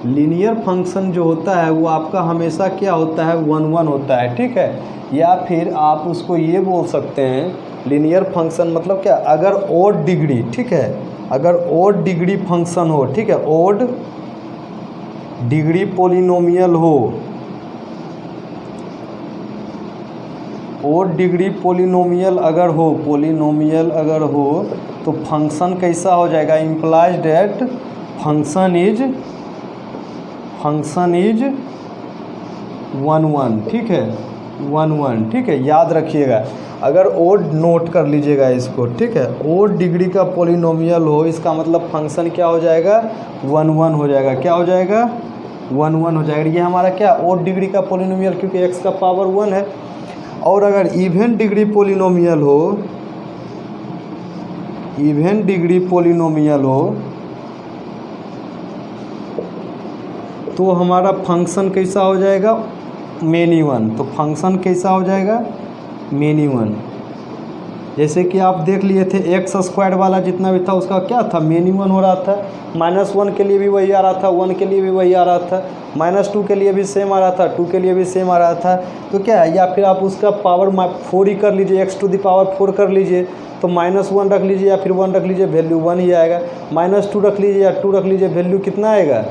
लीनियर फंक्शन जो होता है वो आपका हमेशा क्या होता है 1 होता है। ठीक है, या फिर आप उसको ये बोल सकते हैं लीनियर फंक्शन मतलब क्या, अगर ओड डिग्री, ठीक है, अगर ओड डिग्री फंक्शन हो, ठीक है, ओड डिग्री पोलिनोमियल हो, ओड डिग्री पोलिनोमियल अगर हो तो फंक्शन कैसा हो जाएगा, इम्प्लाइज डेट फंक्शन इज 1 ठीक है 1 ठीक है, याद रखिएगा। अगर ओड नोट कर लीजिएगा इसको। ठीक है, ओड डिग्री का पोलिनोमियल हो इसका मतलब फंक्शन क्या हो जाएगा 1 हो जाएगा। क्या हो जाएगा 1 हो जाएगा। ये हमारा क्या ओड डिग्री का पोलिनोमियल, क्योंकि x का पावर 1 है। और अगर इवन डिग्री पोलिनोमियल हो, इवन डिग्री पोलिनोमियल हो तो हमारा फंक्शन कैसा हो जाएगा मेनी 1। तो फंक्शन कैसा हो जाएगा मेनी 1। जैसे कि आप देख लिए थे x² वाला जितना भी था उसका क्या था मेनी 1 हो रहा था। -1 के लिए भी वही आ रहा था, 1 के लिए भी वही आ रहा था, -2 के लिए भी सेम आ रहा था, 2 के लिए भी सेम आ रहा था। तो क्या है, या फिर आप उसका पावर 4 ही कर लीजिए, x⁴ कर लीजिए तो -1 रख लीजिए या फिर 1 रख लीजिए, वैल्यू 1 ही आएगा। -2 रख लीजिए या 2 रख लीजिए, वैल्यू कितना आएगा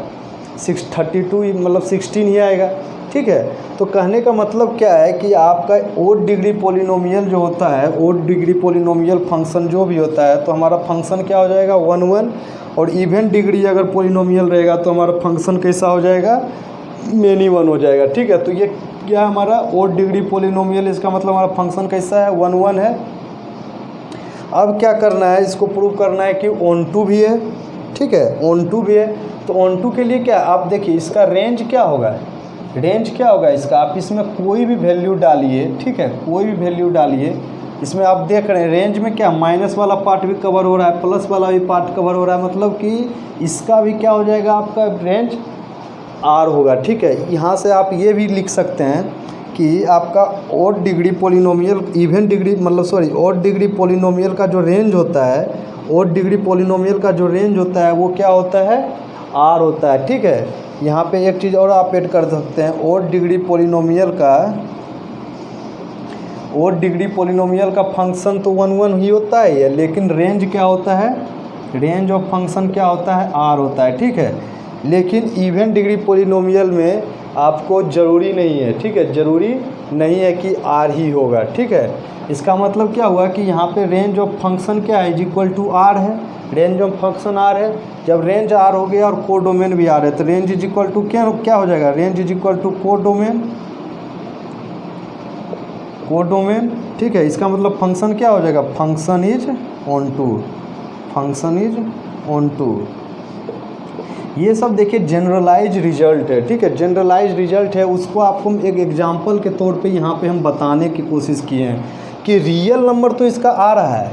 32 मतलब 16 ही आएगा। ठीक है, तो कहने का मतलब क्या है कि आपका ओड डिग्री पोलिनोमियल जो होता है, ओड डिग्री पोलिनोमियल फंक्शन जो भी होता है तो हमारा फंक्शन क्या हो जाएगा 1 और इवन डिग्री अगर पोलिनोमियल रहेगा तो हमारा फंक्शन कैसा हो जाएगा मेनी 1 हो जाएगा। ठीक है, तो ये क्या हमारा ओड डिग्री पोलिनोमियल, इसका मतलब हमारा फंक्शन कैसा है 1 है। अब क्या करना है, इसको प्रूव करना है कि ऑन2 भी है। ठीक है, ऑन2 भी है। तो ऑन2 के लिए क्या आप देखिए इसका रेंज क्या होगा, रेंज क्या होगा इसका, आप इसमें कोई भी वैल्यू डालिए। ठीक है, कोई भी वैल्यू डालिए, इसमें आप देख रहे हैं रेंज में क्या माइनस वाला पार्ट भी कवर हो रहा है, प्लस वाला भी पार्ट कवर हो रहा है, मतलब कि इसका भी क्या हो जाएगा आपका रेंज R होगा। ठीक है, यहाँ से आप ये भी लिख सकते हैं कि आपका odd degree polynomial even degree मतलब ओड डिग्री पोलिनोमियल का जो रेंज होता है, ओड डिग्री पोलिनोमियल का जो रेंज होता है वो क्या होता है R होता है। ठीक है, यहाँ पे एक चीज़ और आप ऐड कर सकते हैं, ओड डिग्री पोलिनोमियल का फंक्शन तो 1 ही होता है, लेकिन रेंज क्या होता है, रेंज ऑफ फंक्शन क्या होता है R होता है। ठीक है, लेकिन इवन डिग्री पोलिनोमियल में आपको ज़रूरी नहीं है। ठीक है, ज़रूरी नहीं है कि R ही होगा। ठीक है, इसका मतलब क्या हुआ कि यहाँ पे रेंज ऑफ फंक्शन क्या है R है, रेंज ऑफ फंक्शन R है। जब रेंज R हो गया और कोडोमेन भी R है तो रेंज क्या हो जाएगा, रेंज कोडोमेन। ठीक है, इसका मतलब फंक्शन क्या हो जाएगा, फंक्शन इज ऑन टू। ये सब देखिए जनरलाइज रिजल्ट है, ठीक है, जनरलाइज रिजल्ट है, उसको आपको एक एग्जांपल के तौर पे यहाँ पे हम बताने की कोशिश किए हैं कि रियल नंबर तो इसका आ रहा है,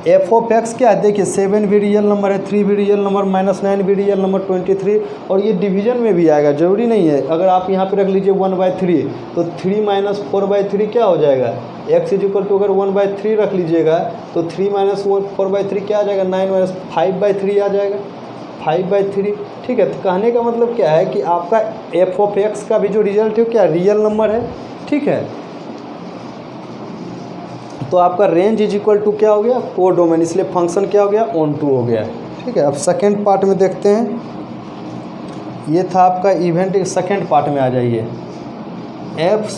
एफ ऑफ एक्स क्या है, देखिए 7 भी रियल नंबर है, 3 भी रियल नंबर, -9 भी रियल नंबर, 23, और ये डिवीजन में भी आएगा, ज़रूरी नहीं है। अगर आप यहाँ पे रख लीजिए 1/3 तो 3 - 4/3 क्या हो जाएगा, x = अगर 1/3 रख लीजिएगा तो 3 - 4/3 क्या आ जाएगा, 9 - 5/3 आ जाएगा, 5/3, ठीक है। तो कहने का मतलब क्या है कि आपका एफ ऑफ एक्स का भी जो रिजल्ट है क्या रियल नंबर है, ठीक है। तो आपका रेंज = क्या हो गया, कोडोमेन, इसलिए फंक्शन क्या हो गया, ऑन टू हो गया, ठीक है। अब सेकेंड पार्ट में देखते हैं, ये था आपका इवेंट, सेकेंड पार्ट में आ जाइए। F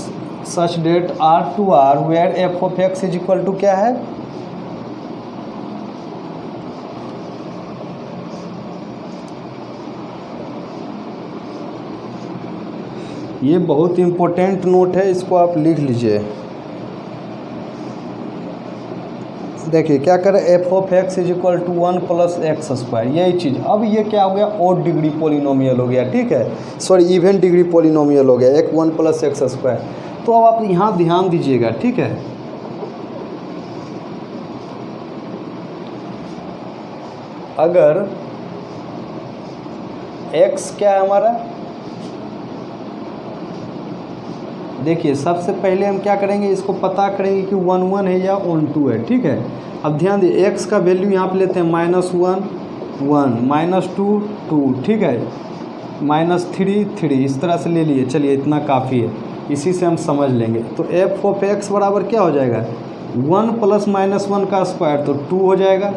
such that R2R where f of x = क्या है, ये बहुत इम्पोर्टेंट नोट है, इसको आप लिख लीजिए। देखिए क्या करें, एफ ऑफ एक्स = 1 + x², यही चीज़। अब ये क्या हो गया, ओड डिग्री पोलिनोमियल हो गया, ठीक है, सॉरी इवन डिग्री पोलिनोमियल हो गया, एक 1 + x²। तो अब आप यहाँ ध्यान दीजिएगा, ठीक है। अगर x क्या है हमारा, देखिए सबसे पहले हम क्या करेंगे, इसको पता करेंगे कि 1 1 है या ऑन टू है, ठीक है। अब ध्यान दिए, x का वैल्यू यहाँ पे लेते हैं -1 1, -2 2, ठीक है, -3 3, इस तरह से ले लिए, चलिए इतना काफ़ी है, इसी से हम समझ लेंगे। तो एफ ऑफ एक्स बराबर क्या हो जाएगा, 1 + -1 का स्क्वायर तो 2 हो जाएगा।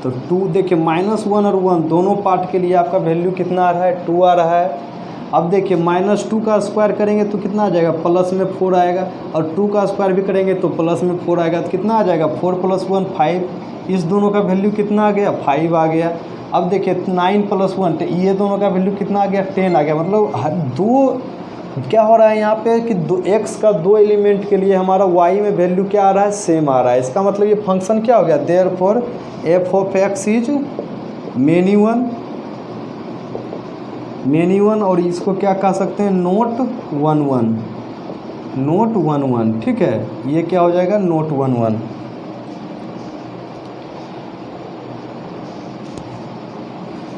तो 2 देखिए -1 और 1 दोनों पार्ट के लिए आपका वैल्यू कितना आ रहा है, 2 आ रहा है। अब देखिए -2 का स्क्वायर करेंगे तो कितना आ जाएगा, प्लस में 4 आएगा, और 2 का स्क्वायर भी करेंगे तो प्लस में 4 आएगा, तो कितना आ जाएगा, 4 + 1 5, इस दोनों का वैल्यू कितना आ गया, 5 आ गया। अब देखिए 9 + 1, ये दोनों का वैल्यू कितना आ गया, 10 आ गया। मतलब दो क्या हो रहा है यहाँ पे कि x का 2 एलिमेंट के लिए हमारा y में वैल्यू क्या आ रहा है, सेम आ रहा है। इसका मतलब ये फंक्शन क्या हो गया, therefore f of x is many one, और इसको क्या कह सकते हैं, नोट 1 1, ठीक है। ये क्या हो जाएगा, नोट 1 1,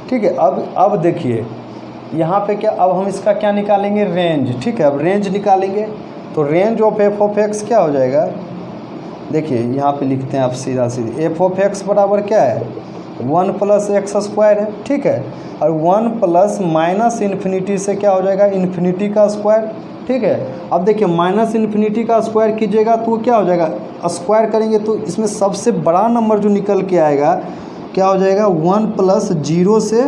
ठीक है। अब देखिए यहाँ पे क्या, अब हम इसका क्या निकालेंगे, रेंज, ठीक है। अब रेंज निकालेंगे तो range of f of x क्या हो जाएगा, देखिए यहाँ पे लिखते हैं आप सीधा सीधे, एफ ऑफ एक्स बराबर क्या है, 1 + x² है, ठीक है, और 1 + -∞ से क्या हो जाएगा, इन्फिनिटी का स्क्वायर, ठीक है। अब देखिए -∞ का स्क्वायर कीजिएगा तो क्या हो जाएगा, स्क्वायर करेंगे तो इसमें सबसे बड़ा नंबर जो निकल के आएगा क्या हो जाएगा, 1 + 0 से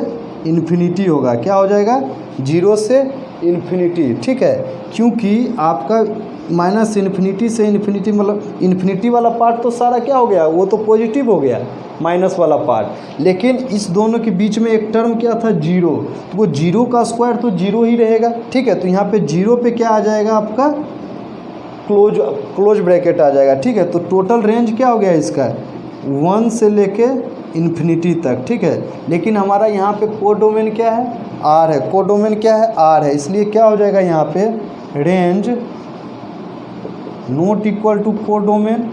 इन्फिनिटी होगा, क्या हो जाएगा, 0 से इन्फिनिटी, ठीक है। क्योंकि आपका -∞ से इन्फिनिटी, मतलब इन्फिनिटी वाला पार्ट तो सारा क्या हो गया, वो तो पॉजिटिव हो गया, माइनस वाला पार्ट, लेकिन इस दोनों के बीच में एक टर्म क्या था, 0, तो वो 0 का स्क्वायर तो 0 ही रहेगा, ठीक है। तो यहाँ पे 0 पे क्या आ जाएगा, आपका क्लोज ब्रैकेट आ जाएगा, ठीक है। तो टोटल रेंज क्या हो गया इसका, 1 से लेके इन्फिनिटी तक, ठीक है। लेकिन हमारा यहाँ पे कोडोमेन क्या है, R है, कोडोमेन क्या है, R है, इसलिए क्या हो जाएगा यहाँ पे, range not equal to codomain,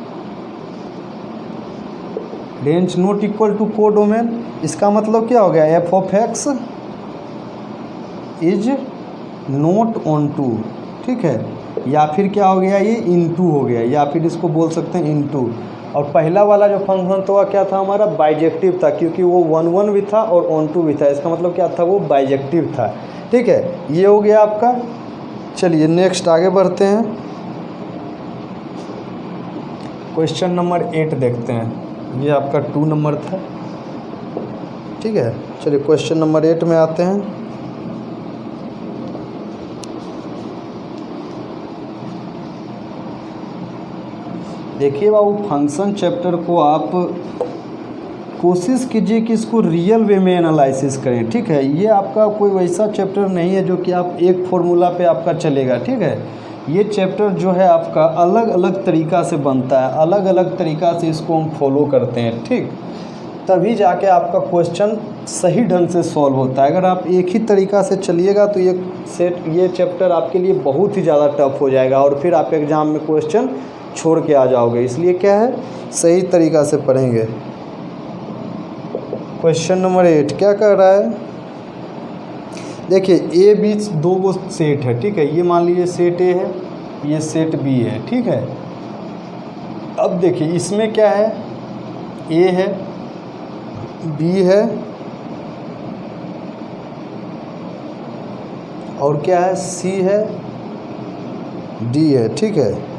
range not equal to codomain. इसका मतलब क्या हो गया, f of x is not onto, ठीक है, या फिर क्या हो गया, ये इनटू हो गया, या फिर इसको बोल सकते हैं इनटू। और पहला वाला जो फंक्शन तो क्या था हमारा, बाइजेक्टिव था, क्योंकि वो 1 1 भी था और ऑन टू भी था, इसका मतलब क्या था, वो बाइजेक्टिव था, ठीक है। ये हो गया आपका। चलिए नेक्स्ट आगे बढ़ते हैं, क्वेश्चन नंबर 8 देखते हैं। ये आपका 2 नंबर था, ठीक है। चलिए क्वेश्चन नंबर 8 में आते हैं। देखिए बाबू, फंक्शन चैप्टर को आप कोशिश कीजिए कि इसको रियल वे में एनालिसिस करें, ठीक है। ये आपका कोई वैसा चैप्टर नहीं है जो कि आप एक फॉर्मूला पे आपका चलेगा, ठीक है। ये चैप्टर जो है आपका अलग अलग तरीक़ा से बनता है, अलग अलग तरीक़ा से इसको हम फॉलो करते हैं, ठीक, तभी जाके आपका क्वेश्चन सही ढंग से सॉल्व होता है। अगर आप एक ही तरीक़ा से चलिएगा तो ये चैप्टर आपके लिए बहुत ही ज़्यादा टफ हो जाएगा और फिर आप एग्ज़ाम में क्वेश्चन छोड़ के आ जाओगे। इसलिए क्या है, सही तरीक़ा से पढ़ेंगे। क्वेश्चन नंबर 8 क्या कर रहा है, देखिए ए बी दो वो सेट है, ठीक है। ये मान लीजिए सेट ए है, ये सेट बी है, ठीक है। अब देखिए इसमें क्या है, ए है, बी है और क्या है, सी है, डी है, ठीक है।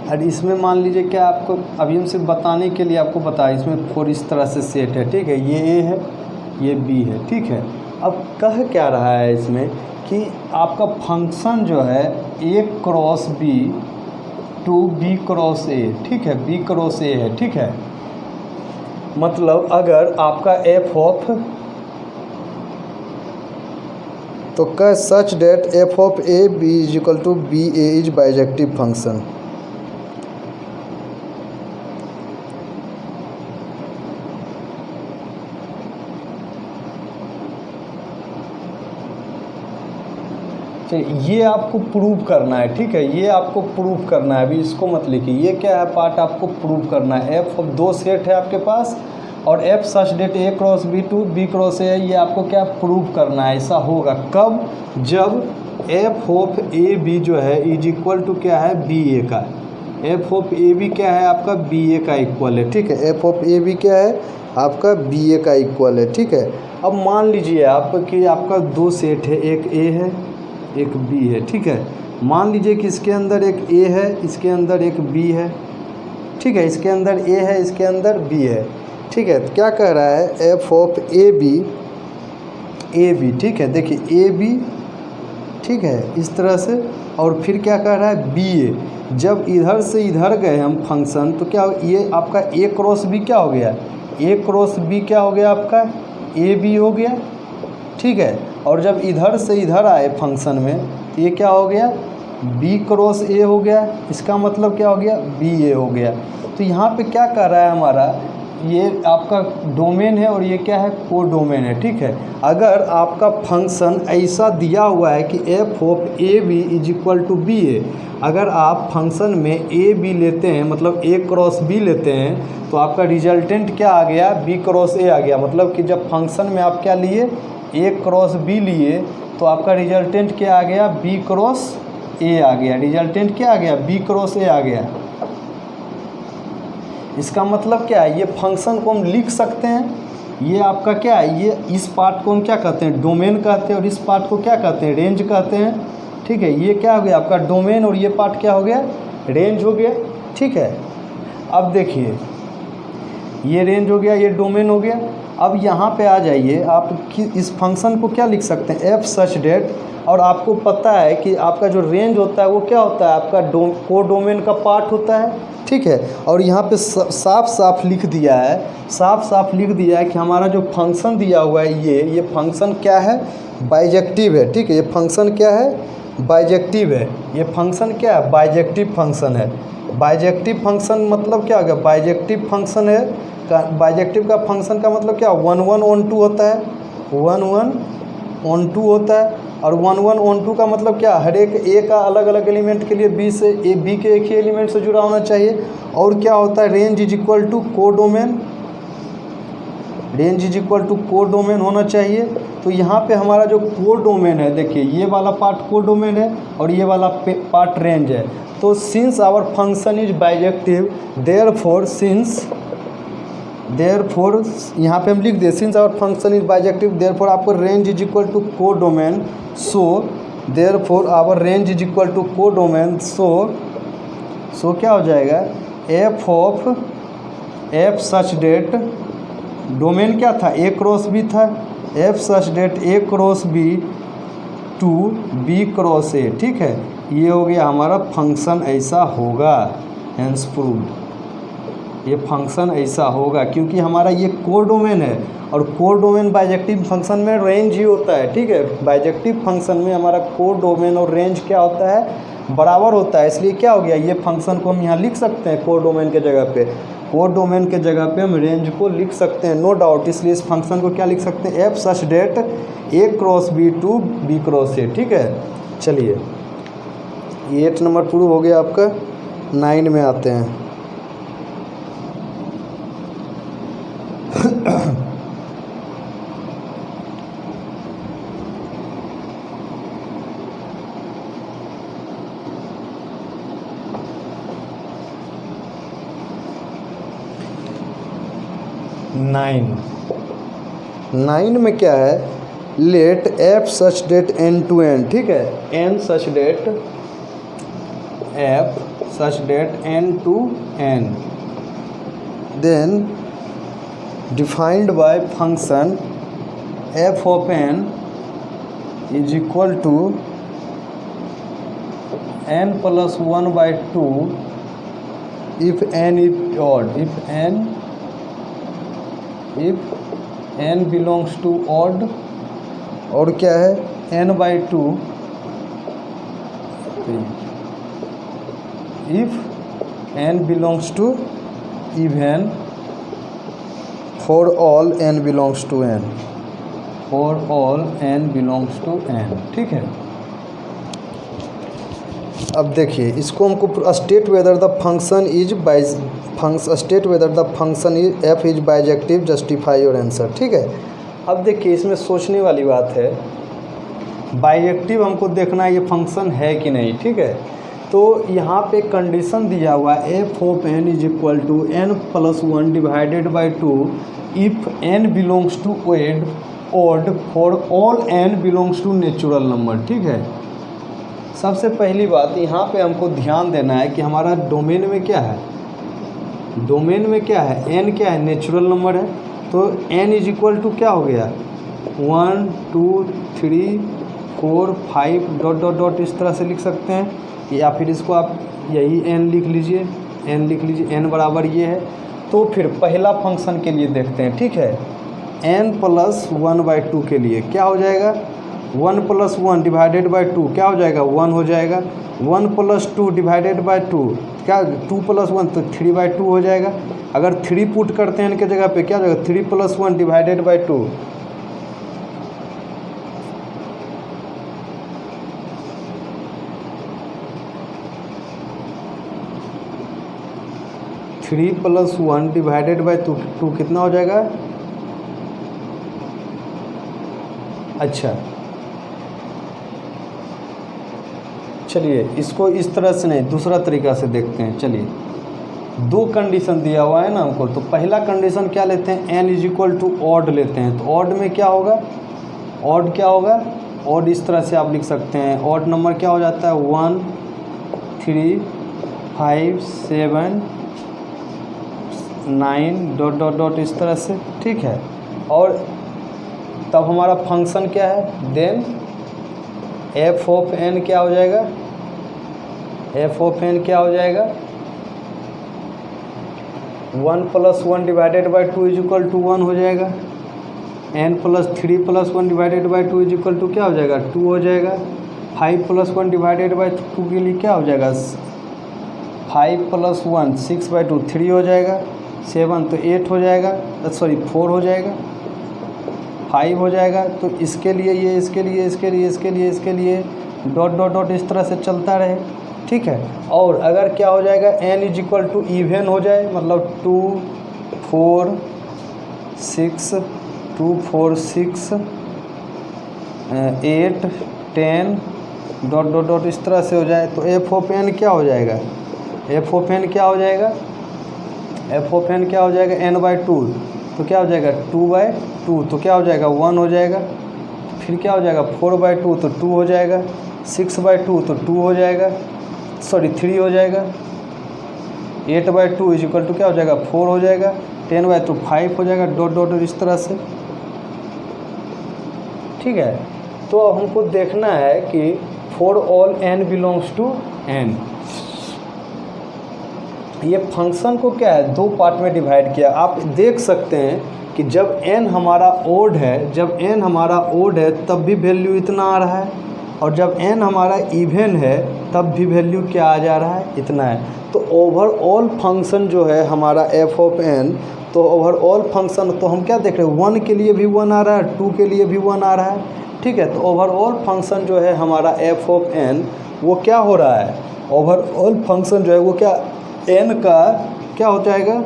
और इसमें मान लीजिए क्या, आपको अभी हम सिर्फ बताने के लिए आपको बताया, इसमें 4 इस तरह से सेट है, ठीक है। ये ए है, ये बी है, ठीक है। अब कह क्या रहा है इसमें कि आपका फंक्शन जो है A cross B to B cross A, ठीक है, बी क्रॉस ए है, ठीक है। मतलब अगर आपका एफ ऑफ, तो कह such that f of A B is equal to B A is bijective function. ये आपको प्रूव करना है, ठीक है, ये आपको प्रूव करना है। अभी इसको मत लिखिए, ये क्या है, पार्ट आपको प्रूव करना है। एफ ऑफ दो सेट है आपके पास और f such that A cross B to B cross A, ये आपको क्या प्रूव करना है। ऐसा होगा कब, जब एफ ऑफ ए बी जो है इज इक्वल टू क्या है, बी ए का। एफ ऑफ ए बी क्या है आपका, बी ए का इक्वल है, ठीक है। एफ ऑफ ए बी क्या है आपका, बी ए का इक्वल है, ठीक है। अब मान लीजिए आप कि आपका दो सेट है, एक ए है एक बी है, ठीक है। मान लीजिए कि इसके अंदर एक ए है, इसके अंदर एक बी है, ठीक है। इसके अंदर ए है, इसके अंदर बी है, ठीक है। तो क्या कह रहा है, एफ ऑफ ए बी, ठीक है। देखिए ए बी, ठीक है, इस तरह से। और फिर क्या कह रहा है, बी ए। जब इधर से इधर गए हम फंक्शन, तो क्या ये आपका ए क्रॉस बी क्या हो गया, ए क्रॉस बी क्या हो गया आपका, ए बी हो गया, ठीक है। और जब इधर से इधर आए फंक्शन में, ये क्या हो गया, बी क्रॉस ए हो गया। इसका मतलब क्या हो गया, बी ए हो गया। तो यहाँ पे क्या कर रहा है हमारा, ये आपका डोमेन है और ये क्या है, को डोमेन है, ठीक है। अगर आपका फंक्शन ऐसा दिया हुआ है कि f of A B is equal to B A, अगर आप फंक्शन में ए बी लेते हैं, मतलब ए क्रॉस बी लेते हैं, तो आपका रिजल्टेंट क्या आ गया, बी क्रॉस ए आ गया। मतलब कि जब फंक्शन में आप क्या लिए, ए क्रॉस बी लिए, तो आपका रिजल्टेंट क्या आ गया, बी क्रॉस ए आ गया। रिजल्टेंट क्या आ गया, बी क्रॉस ए आ गया। इसका मतलब क्या है, ये फंक्शन को हम लिख सकते हैं। ये आपका क्या है, ये इस पार्ट को हम क्या कहते हैं, डोमेन कहते हैं, और इस पार्ट को क्या कहते हैं, रेंज कहते हैं, ठीक है। ये क्या हो गया आपका डोमेन और ये पार्ट क्या हो गया, रेंज हो गया, ठीक है। अब देखिए ये रेंज हो गया, ये डोमेन हो गया। अब यहाँ पे आ जाइए, आप इस फंक्शन को क्या लिख सकते हैं, एफ सच डेट, और आपको पता है कि आपका जो रेंज होता है वो क्या होता है, आपका को डोमेन का पार्ट होता है, ठीक है। और यहाँ पे साफ साफ लिख दिया है, साफ साफ लिख दिया है कि हमारा जो फंक्शन दिया हुआ है, ये फंक्शन क्या है, बाइजेक्टिव है, ठीक है। ये फंक्शन क्या है, बाइजेक्टिव है। ये फंक्शन क्या है, बाइजेक्टिव फंक्शन है। बाइजेक्टिव फंक्शन मतलब क्या हो गया, बाइजेक्टिव फंक्शन है। बाइजेक्टिव का फंक्शन का मतलब क्या, 1 1 on 2 होता है, 1 1 on 2 होता है। और 1 1 on 2 का मतलब क्या, हर एक ए का अलग अलग एलिमेंट के लिए बी से ए बी के एक ही एलिमेंट से जुड़ा होना चाहिए। और क्या होता है, range is equal to codomain, range is equal to codomain होना चाहिए। तो यहाँ पे हमारा जो को डोमेन है, देखिए ये वाला पार्ट को डोमेन है और ये वाला पार्ट रेंज है। तो since our function is bijective, therefore यहाँ पे हम लिख दे, since our function is bijective, therefore आपको range is equal to codomain. So therefore our range is equal to codomain. So क्या हो जाएगा, f of f such that, domain क्या था, ए क्रॉस बी था, f such that A cross B to B cross A, ठीक है। ये हो गया हमारा फंक्शन, ऐसा होगा, हेंस प्रूव्ड। ये फंक्शन ऐसा होगा, क्योंकि हमारा ये कोडोमेन है और कोडोमेन बाइजेक्टिव फंक्शन में रेंज ही होता है, ठीक है। बाइजेक्टिव फंक्शन में हमारा कोडोमेन और रेंज क्या होता है, बराबर होता है। इसलिए क्या हो गया, ये फंक्शन को हम यहाँ लिख सकते हैं कोडोमेन के जगह पे, कोडोमेन के जगह पे हम रेंज को लिख सकते हैं, नो डाउट। इसलिए इस फंक्शन को क्या लिख सकते हैं, f such that A cross B to B cross A, ठीक है। चलिए 8 नंबर प्रूव हो गया आपका। 9 में आते हैं। नाइन में क्या है, let f such that n to n, ठीक है। N such that f such that n to n, then defined by function f of n is equal to n plus 1/2 if n is odd, if n belongs to odd, और क्या है n/2 if n belongs to even for all n belongs to n, for all n belongs to n, ठीक है। अब देखिए इसको हमको state whether the function is by state whether the function is F is bijective, justify your answer, ठीक है। अब देखिए इसमें सोचने वाली बात है, बाइजेक्टिव हमको देखना है ये फंक्शन है कि नहीं, ठीक है। तो यहाँ पे कंडीशन दिया हुआ है f of n is equal to n + 1 divided by 2 if n belongs to odd for all n belongs to natural number, ठीक है। सबसे पहली बात यहाँ पे हमको ध्यान देना है कि हमारा डोमेन में क्या है, डोमेन में क्या है, n क्या है, नेचुरल नंबर है। तो n इज इक्वल टू क्या हो गया 1 2 3 4 5 डॉट डॉट डॉट, इस तरह से लिख सकते हैं, या फिर इसको आप यही n लिख लीजिए, n लिख लीजिए, n बराबर ये है। तो फिर पहला फंक्शन के लिए देखते हैं, ठीक है। n + 1/2 के लिए क्या हो जाएगा, 1 + 1 डिवाइडेड बाई 2 क्या हो जाएगा 1 हो जाएगा, 1 + 2 डिवाइडेड बाई 2 क्या 2 + 1 तो 3/2 हो जाएगा। अगर 3 पुट करते हैं इनके जगह पे क्या हो जाएगा 3 + 1 divided by 2, three plus 1 divided by 2 कितना हो जाएगा। अच्छा चलिए इसको इस तरह से नहीं, दूसरा तरीका से देखते हैं। चलिए 2 कंडीशन दिया हुआ है ना हमको, तो पहला कंडीशन क्या लेते हैं, n is equal to odd लेते हैं। तो ऑड में क्या होगा, ऑड क्या होगा, ऑड इस तरह से आप लिख सकते हैं, ऑड नंबर क्या हो जाता है 1 3 5 7 9 डॉट डॉट डॉट, इस तरह से, ठीक है। और तब हमारा फंक्शन क्या है, देन एफ ऑफ एन क्या हो जाएगा, एफ ऑफ एन क्या हो जाएगा 1 + 1 divided by 2 is equal to 1 हो जाएगा, n + 3 + 1 divided by 2 is equal to क्या हो जाएगा 2 हो जाएगा। 5 + 1 डिवाइडेड बाई 2 के लिए क्या हो जाएगा 5 + 1 6/2 3 हो जाएगा, 7 तो 8 हो जाएगा, सॉरी 4 हो जाएगा, 5 हो जाएगा। तो इसके लिए ये, इसके लिए, इसके लिए, इसके लिए, इसके लिए डॉट डॉट डॉट इस तरह से चलता रहे, ठीक है। और अगर क्या हो जाएगा n is equal to even हो जाए, मतलब 2 4 6 2 4 6 8 10 डॉट डॉट डॉट इस तरह से हो जाए, तो एफ ऑफ एन क्या हो जाएगा, एफ ऑफ एन क्या हो जाएगा, एफ ऑफ एन क्या हो जाएगा n/2, तो क्या हो जाएगा 2/2, तो क्या हो जाएगा 1 हो जाएगा। फिर क्या हो जाएगा 4/2 तो 2 हो जाएगा, 6/2 तो 2 हो जाएगा, सॉरी 3 हो जाएगा, 8/2 इज इक्वल टू क्या हो जाएगा 4 हो जाएगा, 10/2 5 हो जाएगा, डॉट डॉट इस तरह से, ठीक है। तो अब हमको देखना है कि for all n belongs to n, ये फंक्शन को क्या है, दो पार्ट में डिवाइड किया। आप देख सकते हैं कि जब n हमारा ओड है तब भी वैल्यू इतना आ रहा है, और जब n हमारा इवन है तब भी वैल्यू क्या आ जा रहा है, इतना है। तो ओवरऑल फंक्शन जो है हमारा f ऑफ n, तो ओवरऑल फंक्शन तो हम क्या देख रहे हैं, 1 के लिए भी 1 आ रहा है, 2 के लिए भी 1 आ रहा है, ठीक है। तो ओवरऑल फंक्शन जो है हमारा f ऑफ n वो क्या हो रहा है, ओवरऑल फंक्शन जो है वो क्या n का क्या हो जाएगा,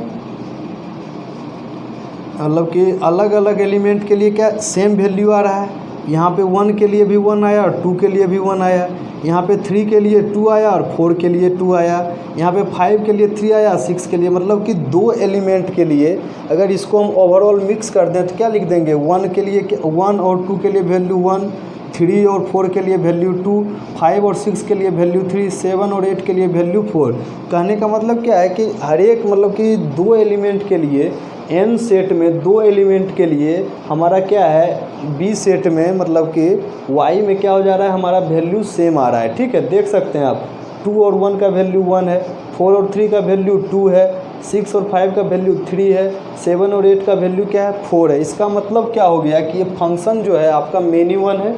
मतलब कि अलग अलग एलिमेंट के लिए क्या सेम वैल्यू आ रहा है। यहाँ पे 1 के लिए भी 1 आया और 2 के लिए भी 1 आया, यहाँ पे 3 के लिए 2 आया और 4 के लिए 2 आया, यहाँ पे 5 के लिए 3 आया, 6 के लिए, मतलब कि 2 एलिमेंट के लिए अगर इसको हम ओवरऑल मिक्स कर दें तो क्या लिख देंगे, 1 के लिए 1 और 2 के लिए वैल्यू 1, 3 और 4 के लिए वैल्यू 2, 5 और 6 के लिए वैल्यू 3, 7 और 8 के लिए वैल्यू 4। कहने का मतलब क्या है कि हर एक मतलब कि 2 एलिमेंट के लिए n सेट में 2 एलिमेंट के लिए हमारा क्या है b सेट में, मतलब कि y में क्या हो जा रहा है, हमारा वैल्यू सेम आ रहा है, ठीक है। देख सकते हैं आप 2 और 1 का वैल्यू 1 है, 4 और 3 का वैल्यू 2 है, 6 और 5 का वैल्यू 3 है, 7 और 8 का वैल्यू क्या है, 4 है। इसका मतलब क्या हो गया कि ये फंक्शन जो है आपका मेनी वन है,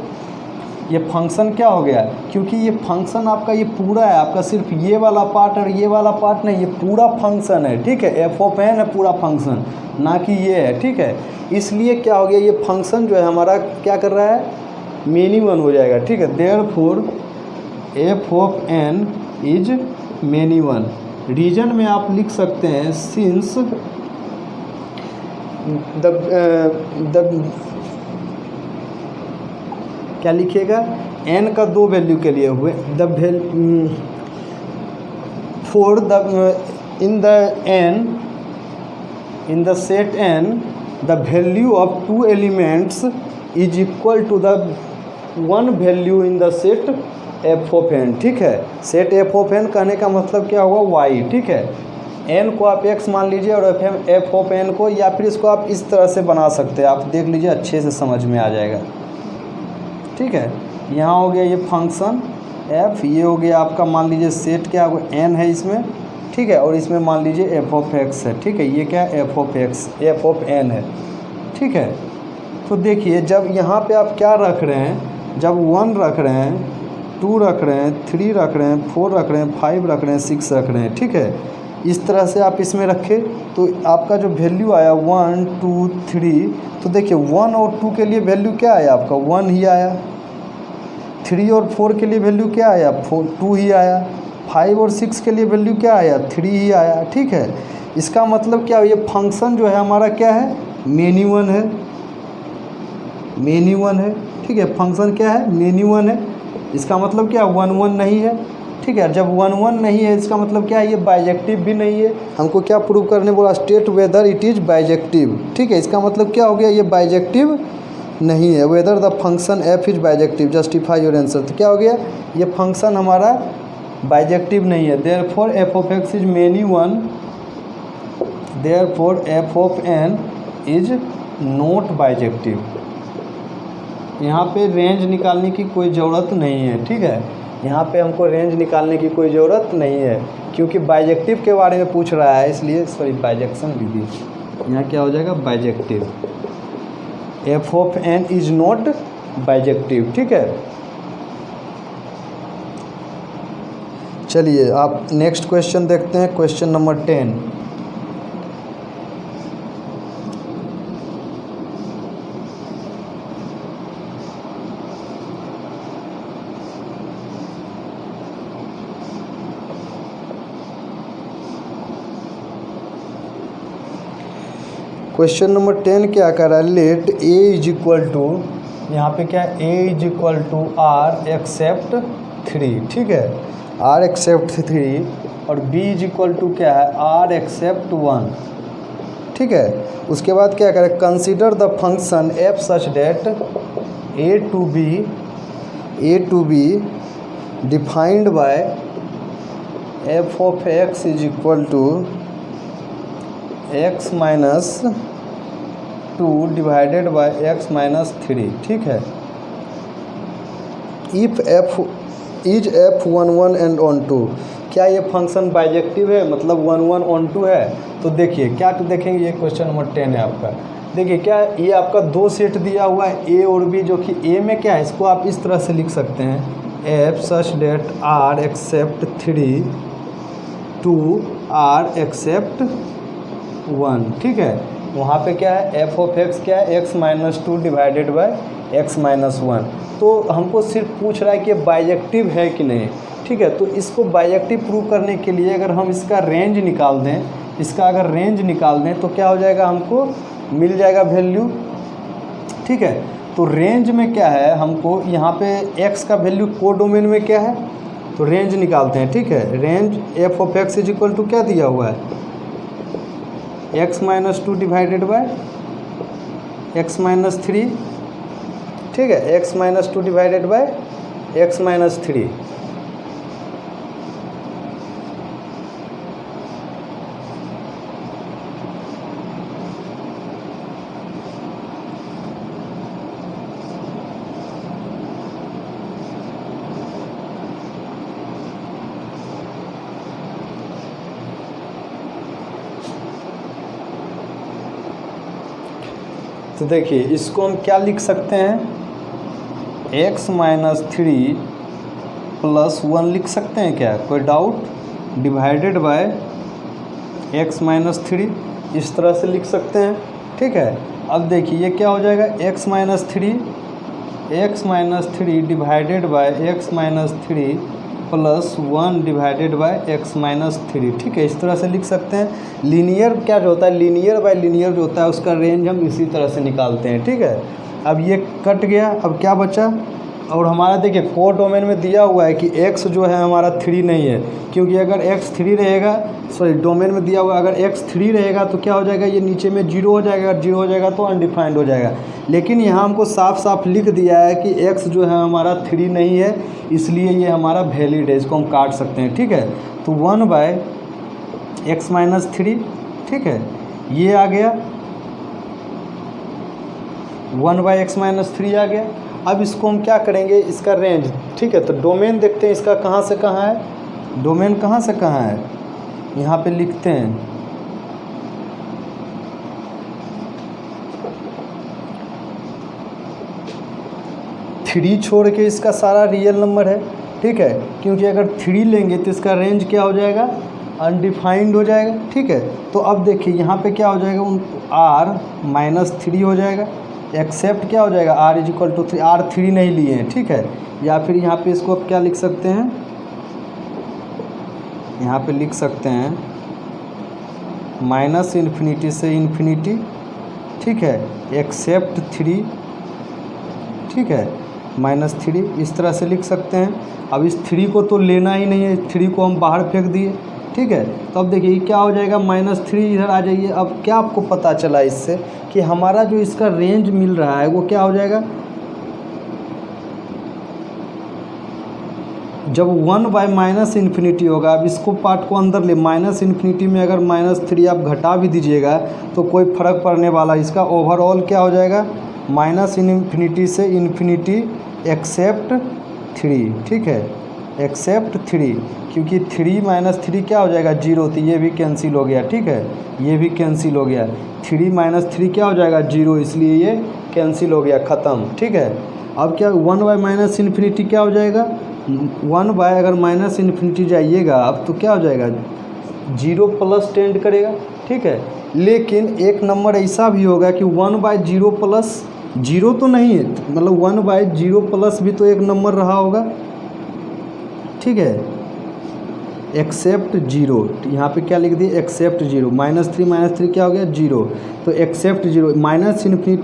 ये फंक्शन क्या हो गया, क्योंकि ये फंक्शन आपका ये पूरा है, आपका सिर्फ ये वाला पार्ट और ये वाला पार्ट नहीं, ये पूरा फंक्शन है, ठीक है। f ऑफ n है पूरा फंक्शन, ना कि ये है, ठीक है। इसलिए क्या हो गया, ये फंक्शन जो है हमारा क्या कर रहा है, मेनी वन हो जाएगा, ठीक है। Therefore f of n is many one. Reason में आप लिख सकते हैं सिंस क्या लिखिएगा, n का 2 वैल्यू के लिए हुए, for the in the set n the value of 2 elements is equal to the 1 value in the set f of n, ठीक है। सेट f ऑफ n कहने का मतलब क्या होगा, y, ठीक है। n को आप x मान लीजिए और f ऑफ n को, या फिर इसको आप इस तरह से बना सकते हैं, आप देख लीजिए अच्छे से समझ में आ जाएगा, ठीक है। यहाँ हो गया ये फंक्शन f, ये हो गया आपका मान लीजिए सेट क्या होगा, n है इसमें, ठीक है, और इसमें मान लीजिए f ऑफ x है, ठीक है। ये क्या है, f of x, f of n है, ठीक है। तो देखिए जब यहाँ पे आप क्या रख रहे हैं, जब 1 रख रहे हैं, 2 रख रहे हैं, 3 रख रहे हैं, 4 रख रहे हैं, 5 रख रहे हैं, 6 रख रहे हैं, ठीक है। इस तरह से आप इसमें रखें तो आपका जो वैल्यू आया 1 2 3, तो देखिए 1 और 2 के लिए वैल्यू क्या आया आपका, 1 ही आया, 3 और 4 के लिए वैल्यू क्या आया, 2 ही आया, 5 और 6 के लिए वैल्यू क्या आया, 3 ही आया, ठीक है। इसका मतलब क्या, ये फंक्शन जो है हमारा क्या है, मेनी वन है, मेनी वन है, ठीक है। फंक्शन क्या है, मेनी वन है। इसका मतलब क्या, 1 1 नहीं है, ठीक है। जब 1 1 नहीं है इसका मतलब क्या है, ये बाइजेक्टिव भी नहीं है। हमको क्या प्रूव करने बोला, state whether it is bijective, ठीक है। इसका मतलब क्या हो गया, ये बाइजेक्टिव नहीं है। Weather the function f is bijective, justify your answer. तो क्या हो गया, ये फंक्शन हमारा बाइजेक्टिव नहीं है। Therefore f of x is many one, therefore f of n is not bijective. यहाँ पे रेंज निकालने की कोई ज़रूरत नहीं है, ठीक है। यहाँ पे हमको रेंज निकालने की कोई ज़रूरत नहीं है, क्योंकि बाइजेक्टिव के बारे में पूछ रहा है, इसलिए सॉरी बाइजेक्शन विधि, यहाँ क्या हो जाएगा, bijective. f of n is not bijective, ठीक है। चलिए आप नेक्स्ट क्वेश्चन देखते हैं, क्वेश्चन नंबर 10। क्वेश्चन नंबर 10 क्या कर रहा है, let a is equal to, यहाँ पे क्या है, a is equal to r except 3, ठीक है, r एक्सेप्ट 3, और b इज इक्वल टू क्या है, r एक्सेप्ट 1, ठीक है। उसके बाद क्या करें, consider the function f such that a to be defined by f of x is equal to x minus 2 divided by x minus 3, ठीक है। If f is f 1 1 and on 2, क्या ये फंक्शन बाइजेक्टिव है, मतलब 1 1 on 2 है। तो देखिए क्या तो देखेंगे, ये क्वेश्चन नंबर 10 है आपका। देखिए क्या ये आपका 2 सेट दिया हुआ है ए और बी, जो कि ए में क्या है, इसको आप इस तरह से लिख सकते हैं f such that r except 3 2 r except 1, ठीक है। वहाँ पे क्या है एफ ऑफ एक्स क्या है x-2 डिवाइडेड बाय x-1। तो हमको सिर्फ पूछ रहा है कि बाइजेक्टिव है कि नहीं, ठीक है। तो इसको बाइजेक्टिव प्रूव करने के लिए अगर हम इसका रेंज निकाल दें, इसका अगर रेंज निकाल दें तो क्या हो जाएगा, हमको मिल जाएगा वैल्यू, ठीक है। तो रेंज में क्या है, हमको यहाँ पे x का वैल्यू को डोमेन में क्या है, तो रेंज निकालते हैं, ठीक है। Range f of x is equal to क्या दिया हुआ है x-2 डिवाइडेड बाय x-3, ठीक है। x-2 divided by x-3। तो देखिए इसको हम क्या लिख सकते हैं, x-3 + 1 लिख सकते हैं क्या, कोई डाउट, डिवाइडेड बाय x-3 इस तरह से लिख सकते हैं, ठीक है। अब देखिए ये क्या हो जाएगा x-3 divided by x-3 + 1 divided by x-3, ठीक है। इस तरह से लिख सकते हैं। लीनियर क्या जो होता है, लीनियर बाय लीनियर जो होता है उसका रेंज हम इसी तरह से निकालते हैं, ठीक है। अब ये कट गया, अब क्या बचा, और हमारा देखिए को डोमेन में दिया हुआ है कि x जो है हमारा 3 नहीं है, क्योंकि अगर x 3 रहेगा, सॉरी डोमेन में दिया हुआ अगर x 3 रहेगा तो क्या हो जाएगा, ये नीचे में 0 हो जाएगा, अगर 0 हो जाएगा तो अनडिफाइंड हो जाएगा। लेकिन यहाँ हमको साफ साफ लिख दिया है कि x जो है हमारा 3 नहीं है, इसलिए ये हमारा वैलिड है, इसको हम काट सकते हैं, ठीक है। तो 1/x-3, ठीक है, ये आ गया 1/x-3 आ गया। अब इसको हम क्या करेंगे, इसका रेंज, ठीक है। तो डोमेन देखते हैं इसका कहाँ से कहाँ है, डोमेन कहाँ से कहाँ है, यहाँ पे लिखते हैं 3 छोड़ के इसका सारा रियल नंबर है, ठीक है। क्योंकि अगर 3 लेंगे तो इसका रेंज क्या हो जाएगा, अनडिफाइंड हो जाएगा, ठीक है। तो अब देखिए यहाँ पे क्या हो जाएगा, r-3 हो जाएगा, एक्सेप्ट क्या हो जाएगा r = 3, r 3 नहीं लिए हैं, ठीक है। या फिर यहाँ पे इसको अब क्या लिख सकते हैं, यहाँ पे लिख सकते हैं -∞ से ∞, ठीक है, एक्सेप्ट 3, ठीक है, -3 इस तरह से लिख सकते हैं। अब इस 3 को तो लेना ही नहीं है, 3 को हम बाहर फेंक दिए, ठीक है। तो अब देखिए क्या हो जाएगा, -3 इधर आ जाइए। अब क्या आपको पता चला इससे कि हमारा जो इसका रेंज मिल रहा है वो क्या हो जाएगा, जब 1/-∞ होगा। अब इसको पार्ट को अंदर ले, -∞ में अगर -3 आप घटा भी दीजिएगा तो कोई फ़र्क पड़ने वाला, इसका ओवरऑल क्या हो जाएगा, -∞ से ∞ एक्सेप्ट 3, ठीक है, एक्सेप्ट 3, क्योंकि 3 - 3 क्या हो जाएगा 0, तो ये भी कैंसिल हो गया, ठीक है, ये भी कैंसिल हो गया। 3 - 3 क्या हो जाएगा 0, इसलिए ये कैंसिल हो गया, ख़त्म, ठीक है। अब क्या 1/-∞ क्या हो जाएगा, 1 अगर -∞ जाइएगा अब तो क्या हो जाएगा 0 प्लस टेंड करेगा, ठीक है। लेकिन एक नंबर ऐसा भी होगा कि 1/0 प्लस 0 तो नहीं है, मतलब 1/0 प्लस भी तो एक नंबर रहा होगा, ठीक है, एक्सेप्ट 0। यहाँ पे क्या लिख दिए, एक्सेप्ट 0, -3 क्या हो गया 0, तो एक्सेप्ट 0, -∞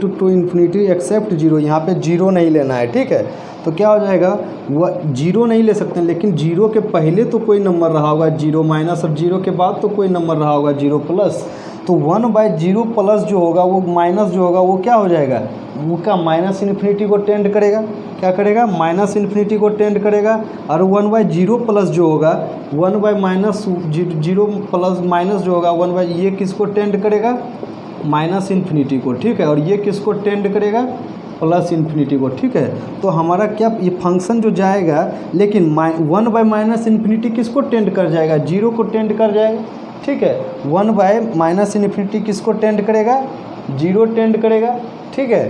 to ∞ एक्सेप्ट 0, यहाँ पे 0 नहीं लेना है, ठीक है। तो क्या हो जाएगा, वह 0 नहीं ले सकते, लेकिन 0 के पहले तो कोई नंबर रहा होगा 0 माइनस, और 0 के बाद तो कोई नंबर रहा होगा 0 प्लस। तो 1/0 प्लस जो होगा वो माइनस जो होगा वो क्या हो जाएगा, वो क्या -∞ को टेंड करेगा, क्या करेगा, -∞ को टेंड करेगा। और 1/0 प्लस जो होगा 1/-0 प्लस माइनस जो होगा 1/, ये किसको टेंड करेगा, -∞ को, ठीक है। और ये किसको टेंड करेगा, प्लस इन्फिनिटी को, ठीक है। तो हमारा क्या ये फंक्शन जो जाएगा, लेकिन 1 बाय माइनस इन्फिनिटी किसको टेंड कर जाएगा, 0 को टेंड कर जाएगा, ठीक है। 1 बाय माइनस इन्फिनिटी किसको टेंड करेगा, 0 टेंड करेगा, ठीक है।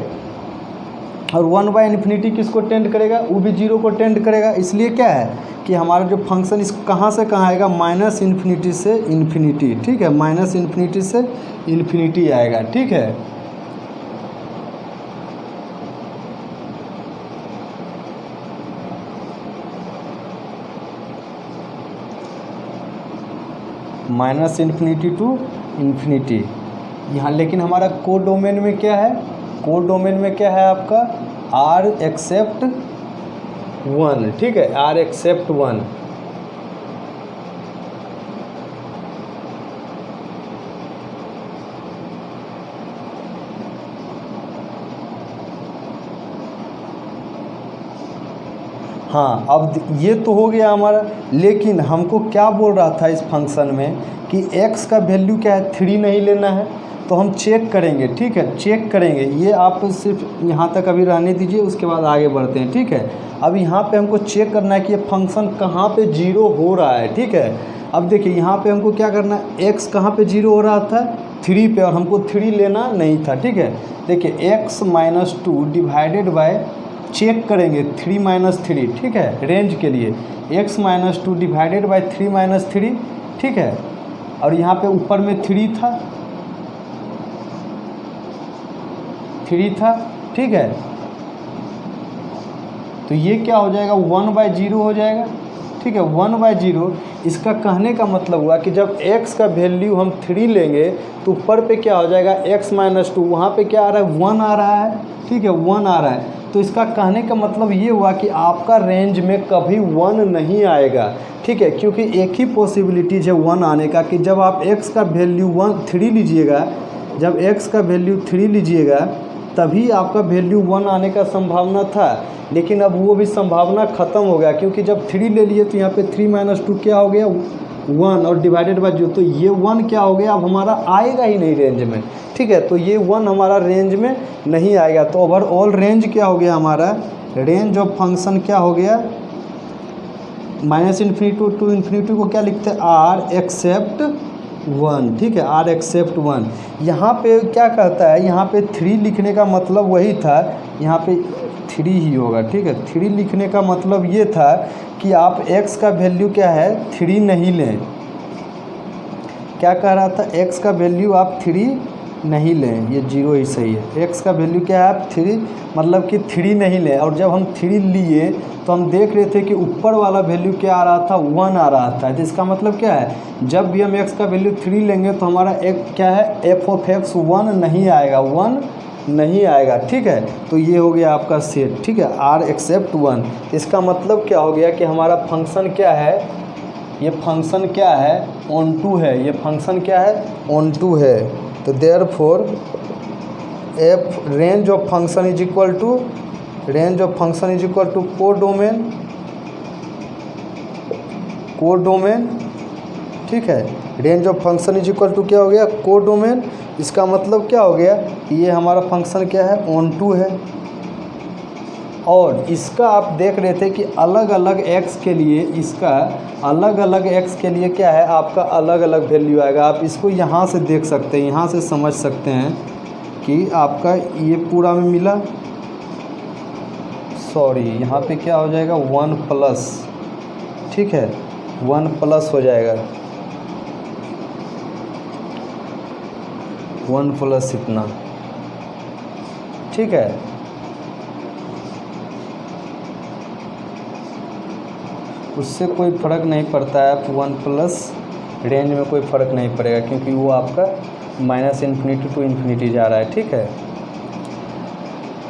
और 1 बाय इन्फिनिटी किसको टेंड करेगा, वो भी 0 को टेंड करेगा। इसलिए क्या है कि हमारा जो फंक्शन इस कहाँ से कहाँ आएगा, माइनस इन्फिनिटी से इन्फिनिटी, ठीक है, माइनस इन्फिनिटी से इन्फिनिटी आएगा, ठीक है। माइनस इन्फिनिटी टू इन्फिनिटी यहाँ, लेकिन हमारा कोड डोमेन में क्या है, कोड डोमेन में क्या है आपका, आर एक्सेप्ट 1, ठीक है, आर एक्सेप्ट 1। हाँ, अब ये तो हो गया हमारा, लेकिन हमको क्या बोल रहा था इस फंक्शन में कि x का वैल्यू क्या है, 3 नहीं लेना है। तो हम चेक करेंगे, ठीक है, चेक करेंगे। ये आप सिर्फ यहाँ तक अभी रहने दीजिए, उसके बाद आगे बढ़ते हैं, ठीक है। अब यहाँ पे हमको चेक करना है कि ये फंक्शन कहाँ पे 0 हो रहा है, ठीक है। अब देखिए यहाँ पे हमको क्या करना है, x कहाँ पे 0 हो रहा था, 3 पे, और हमको 3 लेना नहीं था, ठीक है। देखिए x minus 2 divided by, check करेंगे 3 माइनस 3, ठीक है, रेंज के लिए x minus 2 divided by 3 minus 3, ठीक है। और यहाँ पे ऊपर में 3 था, ठीक है। तो ये क्या हो जाएगा, 1/0 हो जाएगा, ठीक है, 1/0। इसका कहने का मतलब हुआ कि जब x का वैल्यू हम 3 लेंगे तो ऊपर पे क्या हो जाएगा, x माइनस 2, वहाँ पे क्या आ रहा है, 1 आ रहा है, ठीक है, 1 आ रहा है। तो इसका कहने का मतलब ये हुआ कि आपका रेंज में कभी 1 नहीं आएगा, ठीक है, क्योंकि एक ही पॉसिबिलिटीज है 1 आने का कि जब आप x का वैल्यू 3 लीजिएगा, जब x का वैल्यू 3 लीजिएगा तभी आपका वैल्यू 1 आने का संभावना था। लेकिन अब वो भी संभावना ख़त्म हो गया, क्योंकि जब 3 ले लिए तो यहाँ पे 3 माइनस 2 क्या हो गया, 1, और डिवाइडेड बाय 0, तो ये 1 क्या हो गया, अब हमारा आएगा ही नहीं रेंज में, ठीक है। तो ये 1 हमारा रेंज में नहीं आएगा। तो ओवरऑल रेंज क्या हो गया हमारा, रेंज ऑफ फंक्शन क्या हो गया, माइनस इन्फिनिटी टू इन्फिनिटी को क्या लिखते हैं, आर एक्सेप्ट 1, ठीक है, आर एक्सेप्ट 1। यहाँ पे क्या कहता है, यहाँ पे 3 लिखने का मतलब वही था, यहाँ पे 3 ही होगा, ठीक है। 3 लिखने का मतलब ये था कि आप x का वैल्यू क्या है, 3 नहीं लें। क्या कह रहा था, x का वैल्यू आप 3 नहीं लें, ये 0 ही सही है। x का वैल्यू क्या है, आप 3, मतलब कि 3 नहीं लें। और जब हम 3 लिए तो हम देख रहे थे कि ऊपर वाला वैल्यू क्या आ रहा था, 1 आ रहा था। तो इसका मतलब क्या है, जब भी हम x का वैल्यू 3 लेंगे तो हमारा एक क्या है, f ऑफ x 1 नहीं आएगा, 1 नहीं आएगा, ठीक है। तो ये हो गया आपका सेट, ठीक है, आर एक्सेप्ट 1। इसका मतलब क्या हो गया कि हमारा फंक्शन क्या है, ये फंक्शन क्या है, ऑन टू है, ये फंक्शन क्या है, ऑन टू है। तो therefore f range of function is equal to, range of function is equal to codomain, ठीक है। Range of function is equal to क्या हो गया, कोड डोमेन। इसका मतलब क्या हो गया कि ये हमारा फंक्शन क्या है, ऑन टू है। और इसका आप देख रहे थे कि अलग अलग x के लिए, इसका अलग अलग x के लिए क्या है, आपका अलग अलग वैल्यू आएगा। आप इसको यहाँ से देख सकते हैं, यहाँ से समझ सकते हैं कि आपका ये पूरा में मिला, सॉरी यहाँ पे क्या हो जाएगा, 1 प्लस, ठीक है, 1 प्लस हो जाएगा, 1 प्लस इतना, ठीक है। उससे कोई फ़र्क नहीं पड़ता है, आप 1 प्लस रेंज में कोई फ़र्क नहीं पड़ेगा, क्योंकि वो आपका माइनस इन्फिनिटी टू इन्फिनिटी जा रहा है, ठीक है।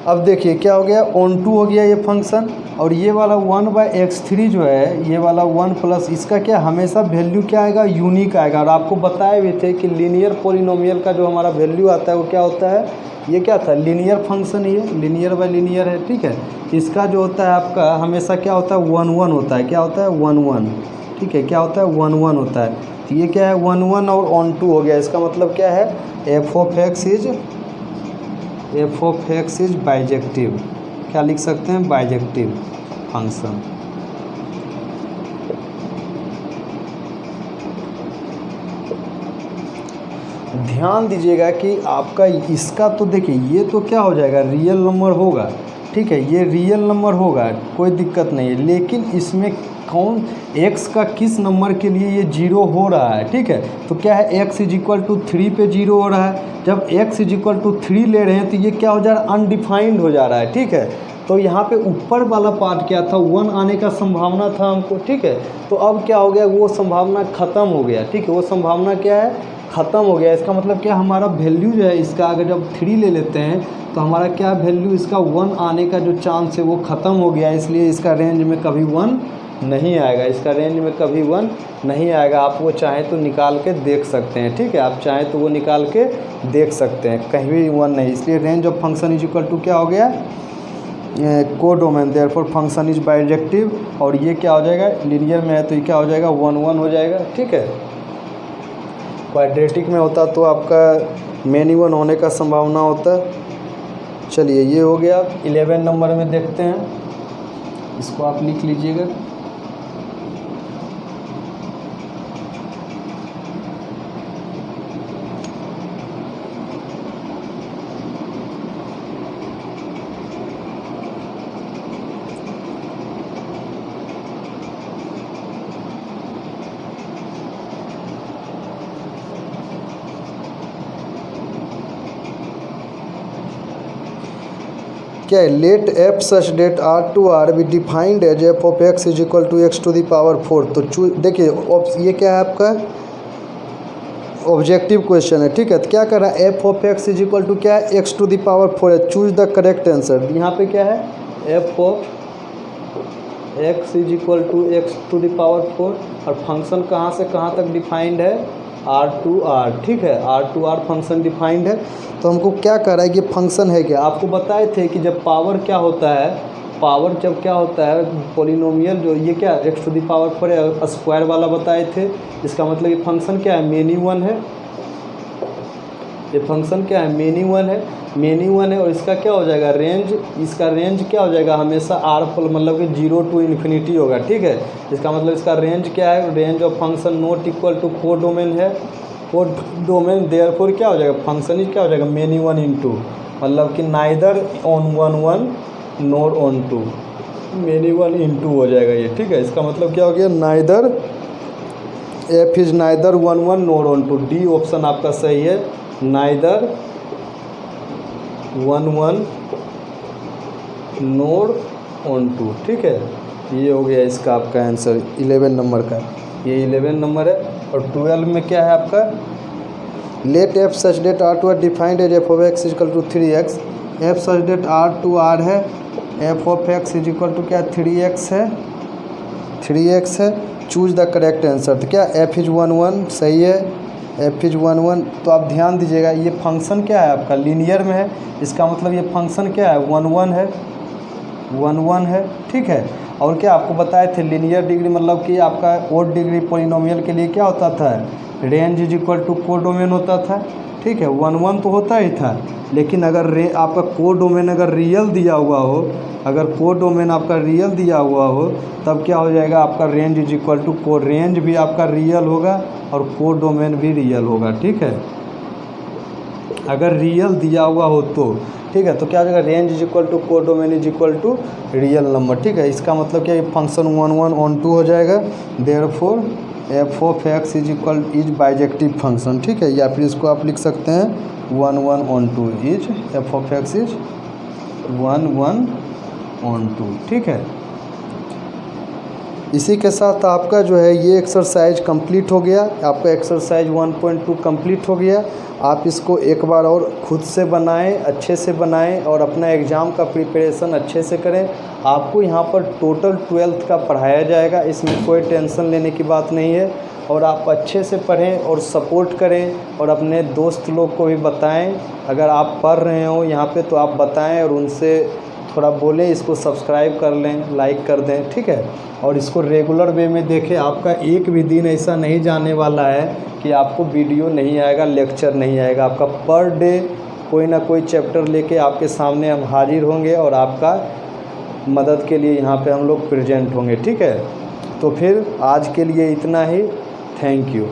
अब देखिए क्या हो गया, ऑन टू हो गया ये फंक्शन। और ये वाला 1/x3 जो है, ये वाला 1 प्लस, इसका क्या हमेशा वैल्यू क्या आएगा, यूनिक आएगा। और आपको बताए भी थे कि लीनियर पॉलिनोमियल का जो हमारा वैल्यू आता है वो क्या होता है, ये क्या था, लीनियर फंक्शन, ये लीनियर बाय लीनियर है, ठीक है। इसका जो होता है आपका हमेशा क्या होता है, 1 होता है, क्या होता है, 1, ठीक है, क्या होता है, 1 होता है। तो ये क्या है, 1 और ऑन टू हो गया। इसका मतलब क्या है, f of x is F of x is bijective, क्या लिख सकते हैं, बाइजेक्टिव फंक्शन। ध्यान दीजिएगा कि आपका इसका तो देखिए ये तो क्या हो जाएगा, रियल नंबर होगा, ठीक है, ये रियल नंबर होगा, कोई दिक्कत नहीं है, लेकिन इसमें कौन x का किस नंबर के लिए ये जीरो हो रहा है, ठीक है, तो क्या है x इज इक्वल टू 3 पे जीरो हो रहा है। जब x इज इक्वल टू 3 ले रहे हैं तो ये क्या हो जा रहा है, अनडिफाइंड हो जा रहा है, ठीक है। तो यहाँ पे ऊपर वाला पार्ट क्या था, 1 आने का संभावना था हमको, ठीक है, तो अब क्या हो गया, वो संभावना ख़त्म हो गया, ठीक है, वो संभावना क्या है, ख़त्म हो गया। इसका मतलब क्या, हमारा वैल्यू जो है इसका अगर जब 3 ले लेते हैं तो हमारा क्या वैल्यू, इसका 1 आने का जो चांस है वो ख़त्म हो गया, इसलिए इसका रेंज में कभी 1 नहीं आएगा, इसका रेंज में कभी 1 नहीं आएगा। आप वो चाहें तो निकाल के देख सकते हैं, ठीक है, आप चाहें तो वो निकाल के देख सकते हैं, कहीं भी 1 नहीं, इसलिए range of function is equal to क्या हो गया, codomain, therefore function is bijective. और ये क्या हो जाएगा, लीनियर में है तो ये क्या हो जाएगा, 1 1 हो जाएगा, ठीक है। क्वाड्रेटिक में होता तो आपका मेनी 1 होने का संभावना होता। चलिए ये हो गया। 11 नंबर में देखते हैं, इसको आप लिख लीजिएगा। क्या है, let f such that are to r be defined as f of x is equal to x to the power 4। तो देखिए ये क्या है आपका ऑब्जेक्टिव क्वेश्चन है, ठीक है, तो क्या कर रहा है, f of x is equal to क्या है, एक्स टू द पावर 4 है, चूज द करेक्ट आंसर। यहाँ पे क्या है, f of x is equal to x to the power 4 और फंक्शन कहाँ से कहाँ तक डिफाइंड है, आर टू आर, ठीक है, are to r function defined है। तो हमको क्या कर रहा है, ये फंक्शन है क्या, आपको बताए थे कि जब पावर क्या होता है, पावर जब क्या होता है पोलिनोमियल, जो ये क्या एक्स टू द पावर 4 है, स्क्वायर वाला बताए थे, इसका मतलब ये फंक्शन क्या है, मेनी 1 है, ये फंक्शन क्या है, मेनी 1 है, मेनी 1 है। और इसका क्या हो जाएगा रेंज, इसका रेंज क्या हो जाएगा, हमेशा आर पर मतलब कि 0 टू इन्फिनिटी होगा, ठीक है। इसका मतलब इसका रेंज क्या है, range of function not equal to codomain है, कोडोमेन, देयरफॉर क्या हो जाएगा, फंक्शन ही क्या हो जाएगा, मेनी 1 इंटू, मतलब कि neither on 1 1 nor on 2, many 1 into हो जाएगा ये, ठीक है। इसका मतलब क्या हो गया, neither F is neither 1 1 nor on 2, D option आपका सही है, नाइदर 1 1 नोर ऑन 2, ठीक है। ये हो गया इसका आपका आंसर 11 नंबर का, ये 11 नंबर है। और 12 में क्या है आपका, let f such that are to R defined as f of x equal to 3x, f such that are to R है, f of x is equal to क्या 3x है, 3x है, चूज द करेक्ट आंसर। तो क्या F is 1 1 सही है, F is 1 1। तो आप ध्यान दीजिएगा ये फंक्शन क्या है आपका लीनियर में है, इसका मतलब ये फंक्शन क्या है 1 1 है, 1 1 है, ठीक है। और क्या आपको बताए थे लीनियर डिग्री मतलब कि आपका ओड डिग्री पोलिनोमियल के लिए क्या होता था, range is equal to codomain होता था, ठीक है। 1 1 तो होता ही था, लेकिन अगर आपका कोडोमेन अगर रियल दिया हुआ हो, अगर कोडोमेन आपका रियल दिया हुआ हो तब क्या हो जाएगा आपका रेंज इज इक्वल टू को, रेंज भी आपका रियल होगा और कोडोमेन भी रियल होगा, ठीक है। अगर रियल दिया हुआ हो तो, ठीक है, तो क्या हो जाएगा range is equal to codomain is equal to real number, ठीक है। इसका मतलब क्या, ये फंक्शन 1 1 ऑन 2 हो जाएगा, therefore f of x is equal is bijective function, ठीक है। या फिर इसको आप लिख सकते हैं 1 1 on 2 is F of x is 1 1 on 2, ठीक है। इसी के साथ आपका जो है ये एक्सरसाइज कंप्लीट हो गया, आपका एक्सरसाइज 1.2 कंप्लीट हो गया। आप इसको एक बार और खुद से बनाएं, अच्छे से बनाएं और अपना एग्ज़ाम का प्रिपरेशन अच्छे से करें। आपको यहाँ पर टोटल 12th का पढ़ाया जाएगा, इसमें कोई टेंशन लेने की बात नहीं है। और आप अच्छे से पढ़ें और सपोर्ट करें और अपने दोस्त लोग को भी बताएं। अगर आप पढ़ रहे हो यहाँ पे तो आप बताएं और उनसे थोड़ा बोलें, इसको सब्सक्राइब कर लें, लाइक कर दें, ठीक है। और इसको रेगुलर वे में देखें, आपका एक भी दिन ऐसा नहीं जाने वाला है कि आपको वीडियो नहीं आएगा, लेक्चर नहीं आएगा। आपका पर डे कोई ना कोई चैप्टर लेके आपके सामने हम हाजिर होंगे और आपका मदद के लिए यहाँ पे हम लोग प्रेजेंट होंगे। ठीक है, तो फिर आज के लिए इतना ही। Thank you.